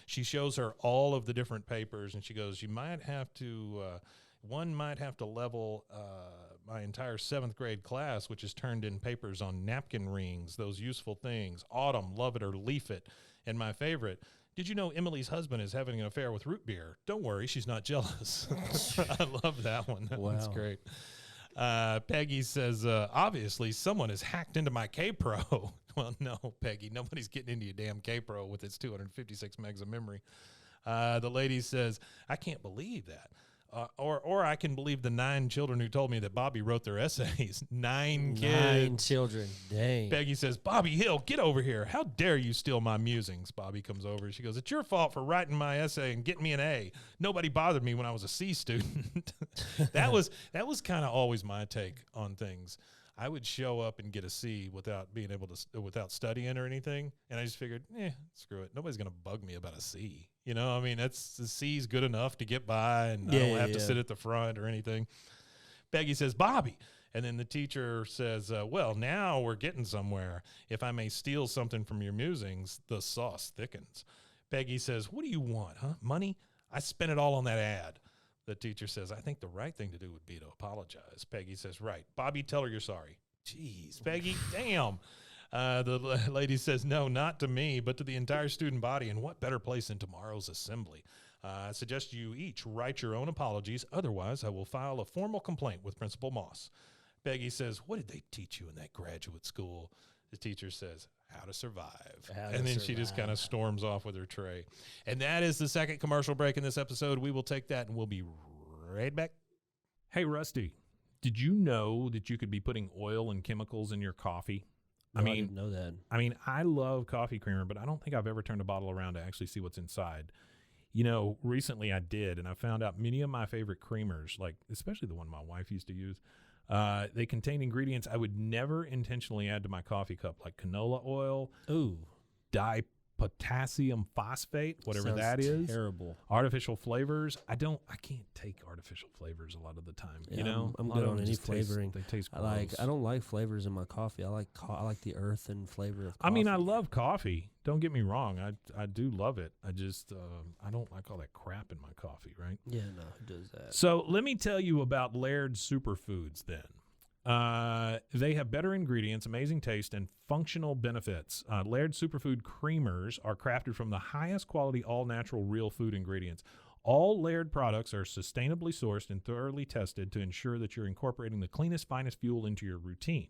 She shows her all of the different papers, and she goes, you might have to, one might have to level my entire 7th grade class, which has turned in papers on napkin rings, those useful things, autumn, love it or leaf it, and my favorite, did you know Emily's husband is having an affair with root beer? Don't worry, she's not jealous. I love that one. That one's great. Peggy says, obviously, someone has hacked into my K-Pro. Well, no, Peggy, nobody's getting into your damn K-Pro with its 256 megs of memory. The lady says, I can't believe that. Or I can believe the 9 children who told me that Bobby wrote their essays. 9 kids. 9 children. Dang. Peggy says, Bobby Hill, get over here. How dare you steal my musings? Bobby comes over. She goes, it's your fault for writing my essay and getting me an A. Nobody bothered me when I was a C student. That was kind of always my take on things. I would show up and get a C without being able to, without studying or anything. And I just figured, screw it. Nobody's going to bug me about a C. You know, I mean, the C's good enough to get by, and I don't have to sit at the front or anything. Peggy says, Bobby. And then the teacher says, well, now we're getting somewhere. If I may steal something from your musings, the sauce thickens. Peggy says, what do you want, huh? Money? I spent it all on that ad. The teacher says, I think the right thing to do would be to apologize. Peggy says, right. Bobby, tell her you're sorry. Jeez, Peggy, damn. The lady says, no, not to me, but to the entire student body. And what better place than tomorrow's assembly? I suggest you each write your own apologies. Otherwise, I will file a formal complaint with Principal Moss. Peggy says, what did they teach you in that graduate school? The teacher says, how to survive. And then she just kind of storms off with her tray. And that is the second commercial break in this episode. We will take that, and we'll be right back. Hey, Rusty, did you know that you could be putting oil and chemicals in your coffee? No, I didn't know that. I mean, I love coffee creamer, but I don't think I've ever turned a bottle around to actually see what's inside. You know, recently I did, and I found out many of my favorite creamers, like especially the one my wife used to use, they contain ingredients I would never intentionally add to my coffee cup, like canola oil, dipotassium phosphate, whatever that is. Terrible. Artificial flavors. I can't take artificial flavors a lot of the time. Yeah, you know, I'm good on any flavoring. They taste gross. I don't like flavors in my coffee. I like the earth and flavor of coffee. I mean, I love coffee. Don't get me wrong. I do love it. I just I don't like all that crap in my coffee, right? Yeah, no, who does that? So let me tell you about Laird Superfoods then. They have better ingredients, amazing taste, and functional benefits. Laird Superfood creamers are crafted from the highest quality, all-natural, real food ingredients. All Laird products are sustainably sourced and thoroughly tested to ensure that you're incorporating the cleanest, finest fuel into your routine.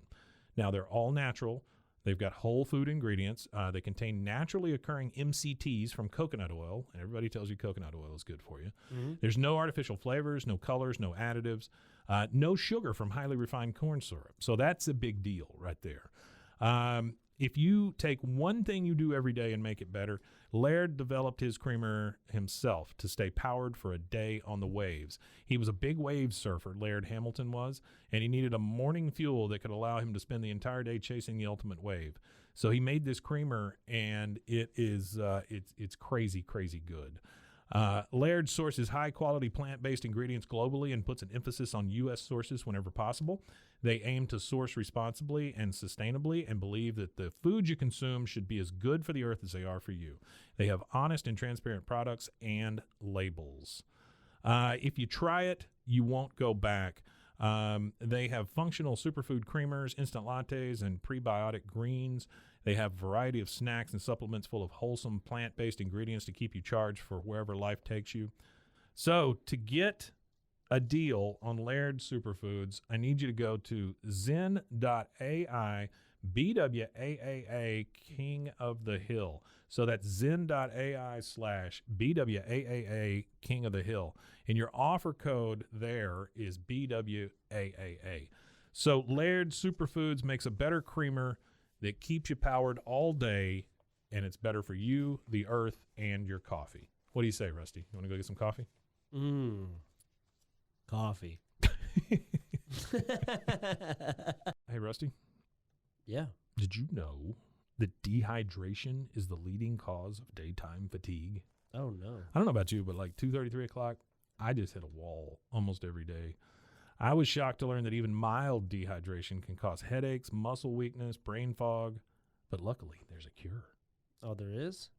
Now, they're all natural. They've got whole food ingredients. They contain naturally occurring MCTs from coconut oil, and everybody tells you coconut oil is good for you. Mm-hmm. There's no artificial flavors, no colors, no additives, no sugar from highly refined corn syrup. So that's a big deal right there. If you take one thing you do every day and make it better, Laird developed his creamer himself to stay powered for a day on the waves. He was a big wave surfer, Laird Hamilton was, and he needed a morning fuel that could allow him to spend the entire day chasing the ultimate wave. So he made this creamer, and it is it's crazy good. Laird sources high-quality plant-based ingredients globally and puts an emphasis on U.S. sources whenever possible. They aim to source responsibly and sustainably and believe that the food you consume should be as good for the earth as they are for you. They have honest and transparent products and labels. If you try it, you won't go back. They have functional superfood creamers, instant lattes, and prebiotic greens. They have a variety of snacks and supplements full of wholesome plant-based ingredients to keep you charged for wherever life takes you. So to get a deal on Laird Superfoods, I need you to go to zen.ai BWAAA King of the Hill. So that's zen.ai/BWAAA King of the Hill. And your offer code there is BWAAA. So Laird Superfoods makes a better creamer that keeps you powered all day, and it's better for you, the earth, and your coffee. What do you say, Rusty? You want to go get some coffee? Coffee. Hey, Rusty? Yeah. Did you know that dehydration is the leading cause of daytime fatigue? Oh, no. I don't know about you, but like 2:30, 3 o'clock, I just hit a wall almost every day. I was shocked to learn that even mild dehydration can cause headaches, muscle weakness, brain fog, but luckily there's a cure. Oh, there is?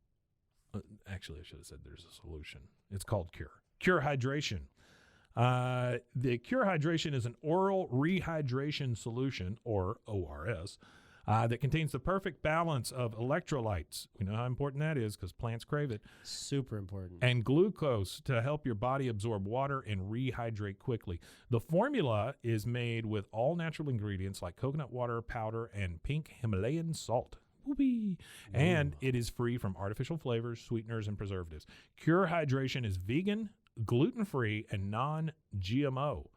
Actually, I should have said there's a solution. It's called Cure. Cure Hydration. The Cure Hydration is an oral rehydration solution, or ORS, that contains the perfect balance of electrolytes. We know how important that is because plants crave it. Super important. And glucose to help your body absorb water and rehydrate quickly. The formula is made with all natural ingredients like coconut water, powder, and pink Himalayan salt. Whoopee. And it is free from artificial flavors, sweeteners, and preservatives. Cure Hydration is vegan, gluten-free, and non-GMO.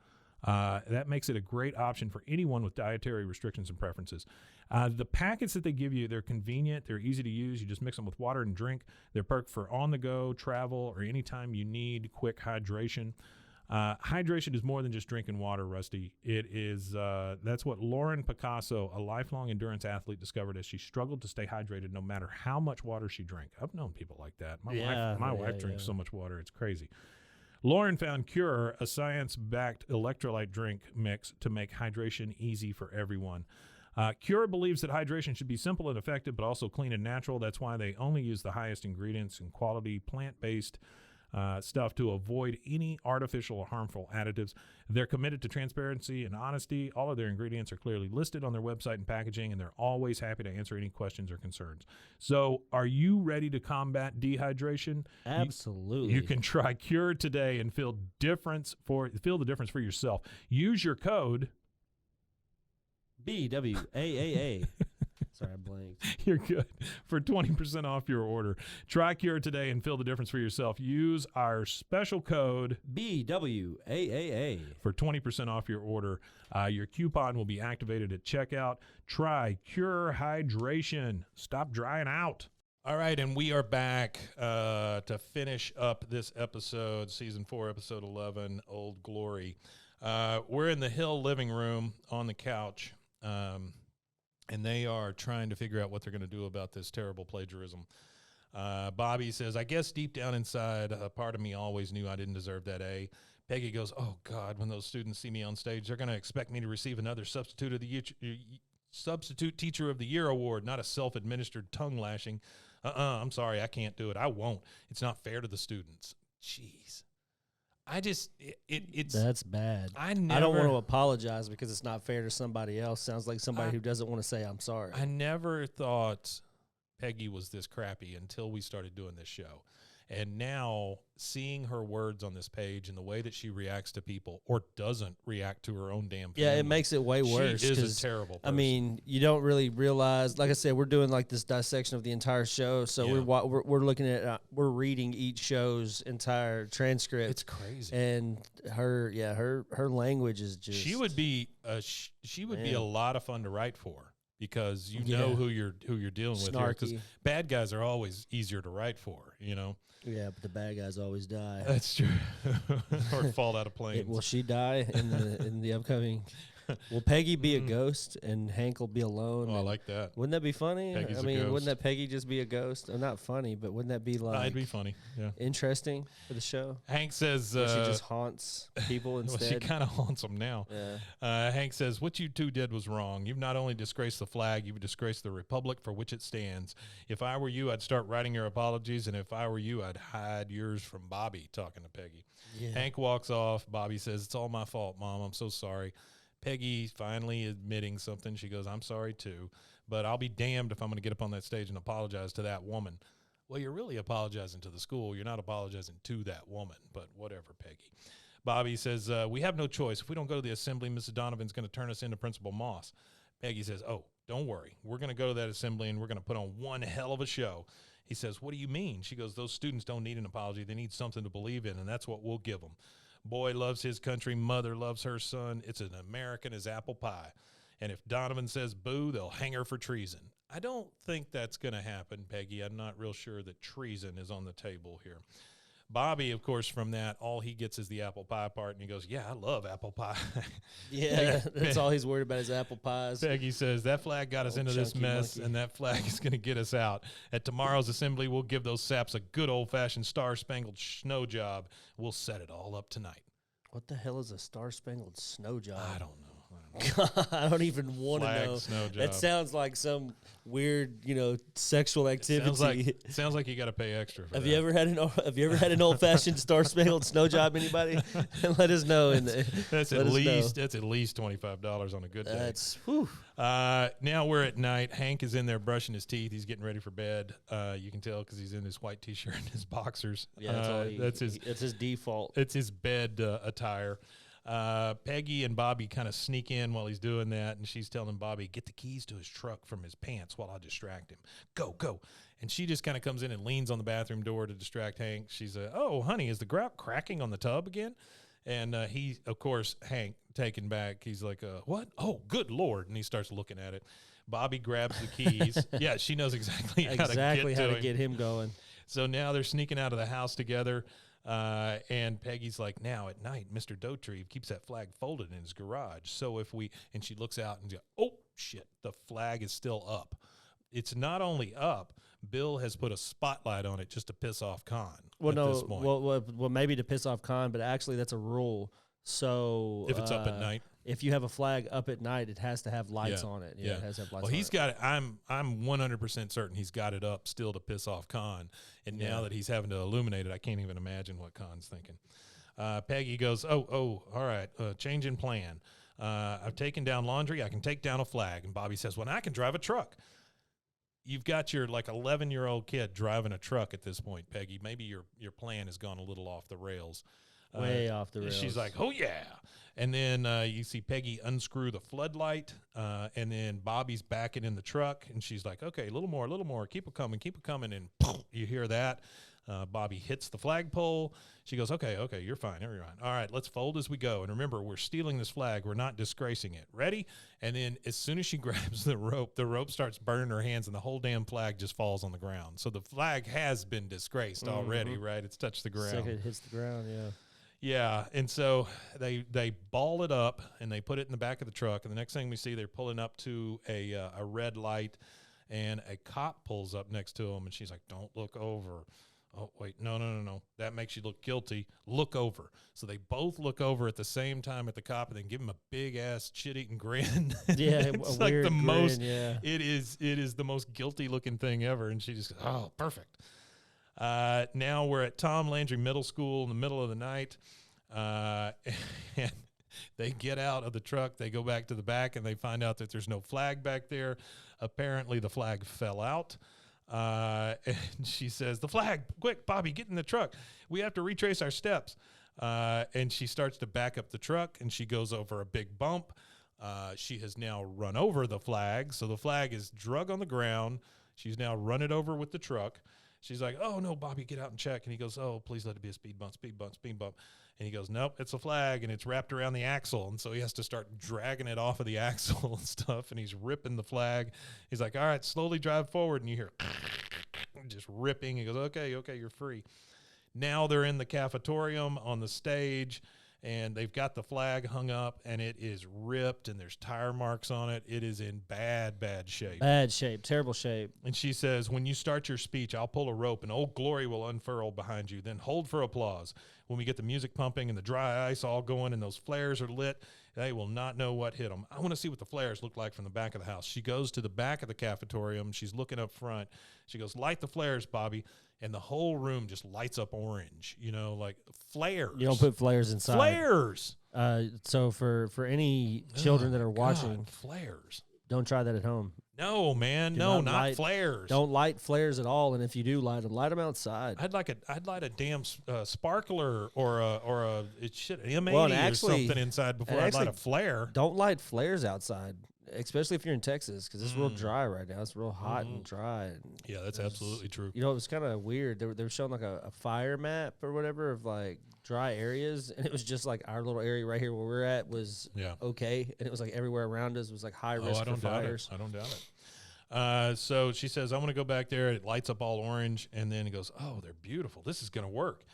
That makes it a great option for anyone with dietary restrictions and preferences. The packets that they give you, they're convenient, they're easy to use. You just mix them with water and drink. They're perfect for on-the-go, travel, or anytime you need quick hydration. Hydration is more than just drinking water, Rusty. It is, that's what Lauren Picasso, a lifelong endurance athlete, discovered as she struggled to stay hydrated no matter how much water she drank. I've known people like that. My wife drinks so much water, it's crazy. Lauren found Cure, a science-backed electrolyte drink mix to make hydration easy for everyone. Cure believes that hydration should be simple and effective, but also clean and natural. That's why they only use the highest ingredients and quality plant-based stuff to avoid any artificial or harmful additives. They're committed to transparency and honesty. All of their ingredients are clearly listed on their website and packaging, and they're always happy to answer any questions or concerns. So are you ready to combat dehydration? Absolutely. You can try Cure today and feel the difference for yourself. Use your code BWAAA. Sorry, I blanked. You're good. For 20% off your order. Try Cure today and feel the difference for yourself. Use our special code BWAAA for 20% off your order. Your coupon will be activated at checkout. Try Cure Hydration. Stop drying out. All right, and we are back to finish up this episode, Season 4, Episode 11, Old Glory. We're in the Hill living room on the couch. And they are trying to figure out what they're going to do about this terrible plagiarism. Bobby says, I guess deep down inside, a part of me always knew I didn't deserve that A. Peggy goes, oh, God, when those students see me on stage, they're going to expect me to receive another Substitute Teacher of the Year award, not a self-administered tongue lashing. I'm sorry, I can't do it. I won't. It's not fair to the students. Jeez. It's that's bad. I don't want to apologize because it's not fair to somebody else. Sounds like somebody who doesn't want to say I'm sorry. I never thought Peggy was this crappy until we started doing this show. And now seeing her words on this page and the way that she reacts to people or doesn't react to her own damn family. Yeah, it makes it way worse. She is a terrible person. I mean, you don't really realize, like I said, we're doing like this dissection of the entire show. So we're looking at, we're reading each show's entire transcript. It's crazy. And her language is just. She would be a lot of fun to write for. Because you know who you're dealing with here. Because bad guys are always easier to write for, you know. Yeah, but the bad guys always die. That's true. Or fall out of planes. Will she die in the upcoming? Will Peggy be a ghost and Hank will be alone? Oh, I like that. Wouldn't that be funny? Peggy's I a mean, ghost. wouldn't that Peggy just be a ghost? Not funny, but wouldn't that be like It'd be funny. Yeah. interesting for the show? Hank says Or she just haunts people well, instead. she kind of haunts them now. Yeah. Hank says, what you two did was wrong. You've not only disgraced the flag, you've disgraced the republic for which it stands. If I were you, I'd start writing your apologies, and if I were you, I'd hide yours from Bobby, talking to Peggy. Yeah. Hank walks off. Bobby says, it's all my fault, Mom. I'm so sorry. Peggy finally admitting something. She goes, I'm sorry, too, but I'll be damned if I'm going to get up on that stage and apologize to that woman. Well, you're really apologizing to the school. You're not apologizing to that woman, but whatever, Peggy. Bobby says, we have no choice. If we don't go to the assembly, Mrs. Donovan's going to turn us into Principal Moss. Peggy says, oh, don't worry. We're going to go to that assembly, and we're going to put on one hell of a show. He says, what do you mean? She goes, those students don't need an apology. They need something to believe in, and that's what we'll give them. Boy loves his country. Mother loves her son. It's an American as apple pie. And if Donovan says boo, they'll hang her for treason. I don't think that's going to happen, Peggy. I'm not real sure that treason is on the table here. Bobby, of course, from that, all he gets is the apple pie part, and he goes, yeah, I love apple pie. Yeah, that's all he's worried about is apple pies. Peggy says, that flag got us into this mess, monkey. and that flag is going to get us out. At tomorrow's assembly, we'll give those saps a good old-fashioned star-spangled snow job. We'll set it all up tonight. What the hell is a star-spangled snow job? I don't know. I don't even want to know. Snow job. That sounds like some weird, sexual activity. Sounds like you got to pay extra for Have that. you ever had an old fashioned star spangled snow job? Anybody? Let us know. That's at least $25 on a good day. That's whew. Now we're at night. Hank is in there brushing his teeth. He's getting ready for bed. You can tell because he's in his white T-shirt and his boxers. Yeah, that's his default. It's his bed attire. Peggy and Bobby kind of sneak in while he's doing that, and she's telling Bobby, get the keys to his truck from his pants while I distract him. Go, go. And she just kind of comes in and leans on the bathroom door to distract Hank. She's oh, honey, is the grout cracking on the tub again? And he, of course, Hank, taken back, he's like, what? Oh, good Lord. And he starts looking at it. Bobby grabs the keys. Yeah, she knows exactly how to get him going. So now they're sneaking out of the house together. And Peggy's like, now at night, Mr. Dotreve keeps that flag folded in his garage. So if and she looks out and goes, oh, shit, the flag is still up. It's not only up, Bill has put a spotlight on it just to piss off Con. Well, no, this point. well, maybe to piss off Con, but actually that's a rule. So if it's up at night, if you have a flag up at night, it has to have lights on it. Yeah, it has to have lights. Well, he's got it. I'm 100% certain he's got it up still to piss off Con. And now that he's having to illuminate it, I can't even imagine what Con's thinking. Peggy goes, oh, all right, change in plan. I've taken down laundry. I can take down a flag. And Bobby says, well, I can drive a truck. You've got your 11-year-old kid driving a truck at this point, Peggy. Maybe your plan has gone a little off the rails. Way off the rails. She's like, oh, yeah. And then you see Peggy unscrew the floodlight, and then Bobby's backing in the truck, and she's like, okay, a little more. Keep it coming. And you hear that. Bobby hits the flagpole. She goes, okay, you're fine. All right, let's fold as we go. And remember, we're stealing this flag. We're not disgracing it. Ready? And then as soon as she grabs the rope starts burning her hands, and the whole damn flag just falls on the ground. So the flag has been disgraced already, right? It's touched the ground. Second it hits the ground, yeah. Yeah, and so they ball it up, and they put it in the back of the truck, and the next thing we see, they're pulling up to a red light, and a cop pulls up next to them, and she's like, don't look over. Oh, wait, no. That makes you look guilty. Look over. So they both look over at the same time at the cop and then give him a big-ass shit-eating grin. Yeah, it's a like weird the grin, most, yeah. It is the most guilty-looking thing ever, and she just goes, oh, perfect. Now we're at Tom Landry Middle School in the middle of the night, and they get out of the truck. They go back to the back, and they find out that there's no flag back there. Apparently, the flag fell out. And she says, the flag, quick, Bobby, get in the truck. We have to retrace our steps. And she starts to back up the truck, and she goes over a big bump. She has now run over the flag. So the flag is drug on the ground. She's now run it over with the truck. She's like, oh, no, Bobby, get out and check. And he goes, oh, please let it be a speed bump. And he goes, nope, it's a flag, and it's wrapped around the axle. And so he has to start dragging it off of the axle and stuff, and he's ripping the flag. He's like, all right, slowly drive forward. And you hear just ripping. He goes, okay, you're free. Now they're in the cafetorium on the stage, and they've got the flag hung up, and it is ripped, and there's tire marks on it. It is in bad shape. Bad shape, terrible shape. And she says, when you start your speech, I'll pull a rope, and Old Glory will unfurl behind you. Then hold for applause. When we get the music pumping and the dry ice all going and those flares are lit, they will not know what hit them. I want to see what the flares look like from the back of the house. She goes to the back of the cafetorium. She's looking up front. She goes, light the flares, Bobby. And the whole room just lights up orange, like flares. You don't put flares inside. Flares. So for any children that are watching, flares. Don't try that at home. No, man. Not flares. Don't light flares at all. And if you do light them outside. I'd light a damn sparkler or a M80 or something inside before I light a flare. Don't light flares outside, especially if you're in Texas, because it's real dry right now. It's real hot and dry. Yeah, that's absolutely true. It was kind of weird. They were showing like a fire map or whatever of like dry areas, and it was just like our little area right here where we're at was okay, and it was like everywhere around us was like high risk for fires. I don't doubt it. So she says, I'm going to go back there. It lights up all orange, and then it goes, oh, they're beautiful. This is going to work.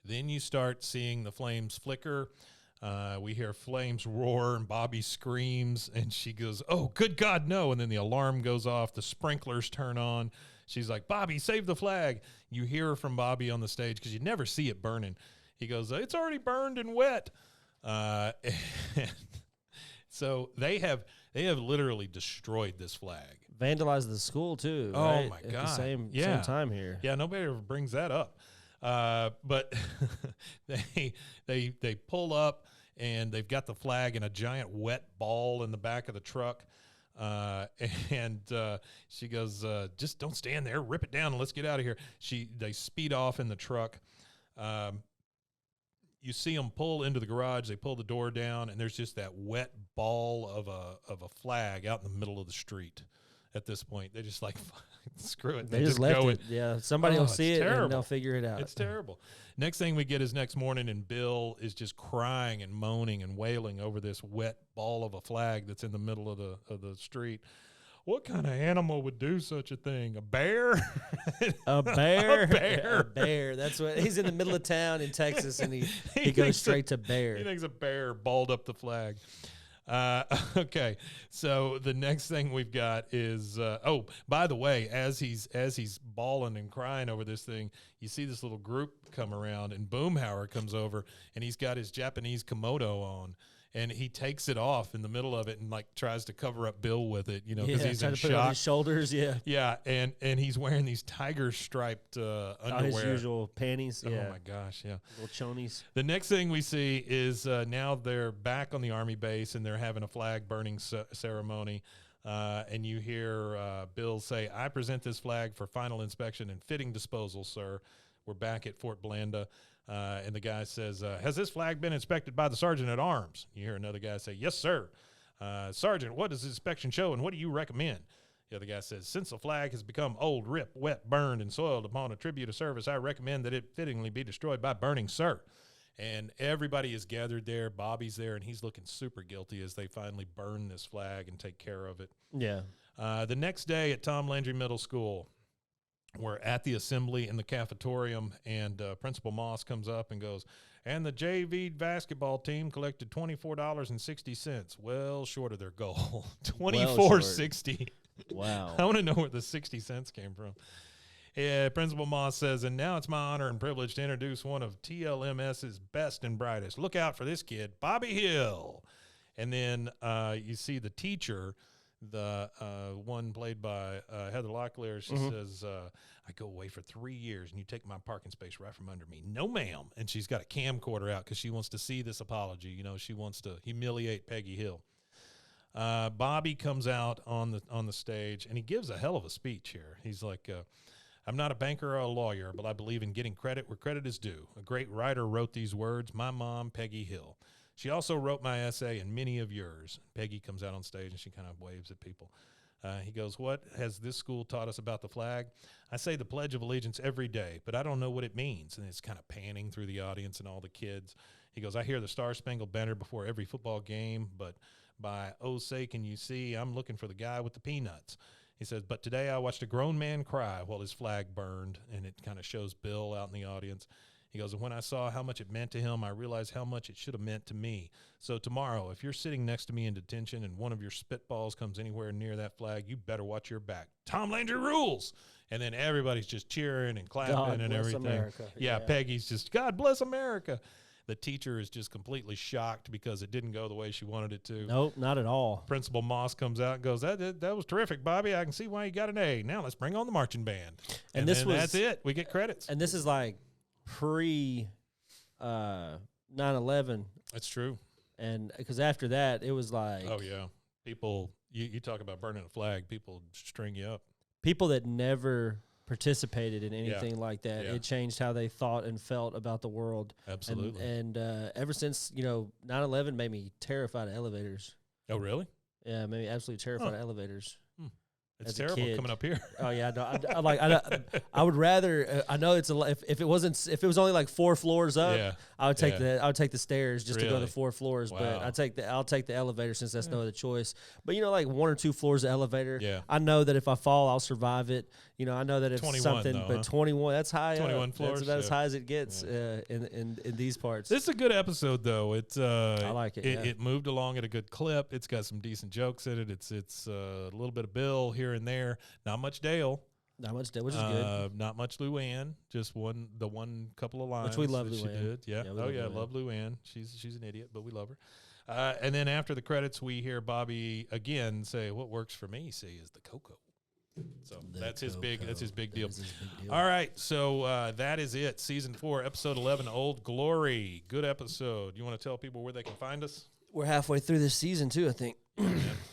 Then you start seeing the flames flicker. We hear flames roar, and Bobby screams, and she goes, oh, good God, no. And then the alarm goes off. The sprinklers turn on. She's like, Bobby, save the flag. You hear from Bobby on the stage because you never see it burning. He goes, it's already burned and wet. And so they have literally destroyed this flag. Vandalized the school too. Oh right? my God! At the same time here. Yeah, nobody ever brings that up. But they pull up and they've got the flag in a giant wet ball in the back of the truck. And she goes, just don't stand there, rip it down, and let's get out of here. They speed off in the truck. You see them pull into the garage. They pull the door down, and there's just that wet ball of a flag out in the middle of the street. At this point, they just like screw it. They just left it. Yeah, somebody will see it and they'll figure it out. It's terrible. Next thing we get is next morning, and Bill is just crying and moaning and wailing over this wet ball of a flag that's in the middle of the street. What kind of animal would do such a thing? A bear? A bear? A bear. A bear. That's what he's in the middle of town in Texas, and he goes straight to bear. He thinks a bear balled up the flag. Okay, so the next thing we've got is by the way, as he's bawling and crying over this thing, you see this little group come around, and Boomhauer comes over, and he's got his Japanese kimono on. And he takes it off in the middle of it and like tries to cover up Bill with it, because he's in shock. Put it on his shoulders, yeah, and he's wearing these tiger striped underwear, his usual panties. Oh my gosh, yeah, little chonies. The next thing we see is now they're back on the Army base and they're having a flag burning ceremony, and you hear Bill say, "I present this flag for final inspection and fitting disposal, sir." We're back at Fort Blanda. And the guy says, has this flag been inspected by the sergeant at arms? You hear another guy say, yes, sir. Sergeant, what does the inspection show, and what do you recommend? The other guy says, since the flag has become old, ripped, wet, burned, and soiled upon a tribute of service, I recommend that it fittingly be destroyed by burning, sir. And everybody is gathered there. Bobby's there, and he's looking super guilty as they finally burn this flag and take care of it. Yeah. The next day at Tom Landry Middle School, we're at the assembly in the cafetorium, and Principal Moss comes up and goes, and the JV basketball team collected $24.60. Well short of their goal. $24.60. Wow. I want to know where the 60 cents came from. Principal Moss says, and now it's my honor and privilege to introduce one of TLMS's best and brightest. Look out for this kid, Bobby Hill. And then you see the teacher, the one played by Heather Locklear. She says, I go away for 3 years and you take my parking space right from under me. No, ma'am. And she's got a camcorder out because she wants to see this apology. She wants to humiliate Peggy Hill. Bobby comes out on the stage, and he gives a hell of a speech here. He's like, I'm not a banker or a lawyer, but I believe in getting credit where credit is due. A great writer wrote these words, my mom, Peggy Hill. She also wrote my essay and many of yours. Peggy comes out on stage, and she kind of waves at people. He goes, what has this school taught us about the flag? I say the Pledge of Allegiance every day, but I don't know what it means. And it's kind of panning through the audience and all the kids. He goes, I hear the Star-Spangled Banner before every football game, but by oh say can you see, I'm looking for the guy with the peanuts. He says, but today I watched a grown man cry while his flag burned, and it kind of shows Bill out in the audience. He goes, and when I saw how much it meant to him, I realized how much it should have meant to me. So tomorrow, if you're sitting next to me in detention and one of your spitballs comes anywhere near that flag, you better watch your back. Tom Landry rules. And then everybody's just cheering and clapping God and bless everything. America. Yeah, Peggy's just, God bless America. The teacher is just completely shocked because it didn't go the way she wanted it to. Nope, not at all. Principal Moss comes out and goes, that was terrific, Bobby. I can see why you got an A. Now let's bring on the marching band. And that's it. We get credits. And this is like pre 9/11. That's true. And because after that, it was like, oh, yeah. People, you talk about burning a flag, people string you up. People that never participated in anything like that. It changed how they thought and felt about the world. Absolutely. And ever since, 9/11 made me terrified of elevators. Oh, really? Yeah, made me absolutely terrified of elevators. It's terrible coming up here. Oh yeah, I would rather. I know it's if it was only like 4 floors up, I would take the stairs just to go to 4 floors. Wow. But I'll take the elevator since that's no other choice. But like 1 or 2 floors of elevator, I know that if I fall, I'll survive it. I know that if something, though, but 21, that's high. 21 floors, that's about as high as it gets in these parts. This is a good episode though. It's I like it. It moved along at a good clip. It's got some decent jokes in it. It's a little bit of Bill here and there. Not much Dale. Not much Dale, which is good. Not much Luann. Just the one couple of lines. Which we love Luann. She did. Yeah. Love Luann. She's an idiot, but we love her. And then after the credits, we hear Bobby again say, "What works for me, see, is the cocoa." So that's his big deal. All right, so that is it. Season 4, episode 11, Old Glory. Good episode. You want to tell people where they can find us? We're halfway through this season too, I think.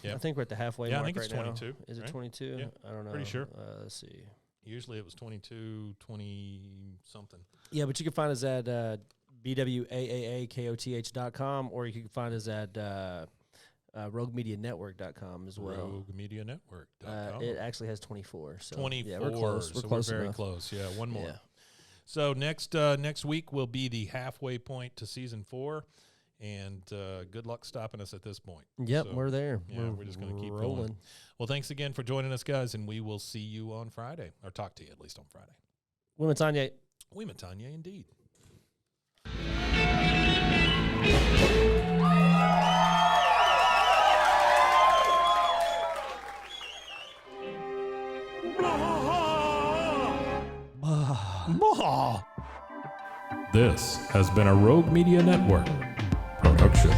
Yeah. I think we're at the halfway mark. I think it's right 22. Now. Is it 22? Yeah. I don't know. Pretty sure. Let's see. Usually it was 22, 20-something. Yeah, but you can find us at bwaaakoth.com, or you can find us at roguemedianetwork.com as well. Roguemedianetwork.com. It actually has 24. So 24. Yeah, we're close. We're very enough. Close. Yeah, one more. Yeah. So next week will be the halfway point to season 4. And good luck stopping us at this point. Yep, we're there. Yeah, we're just going to keep rolling. Well, thanks again for joining us, guys, and we will see you on Friday, or talk to you at least on Friday. We Matanye. We Matanye, indeed. This has been a Rogue Media Network production.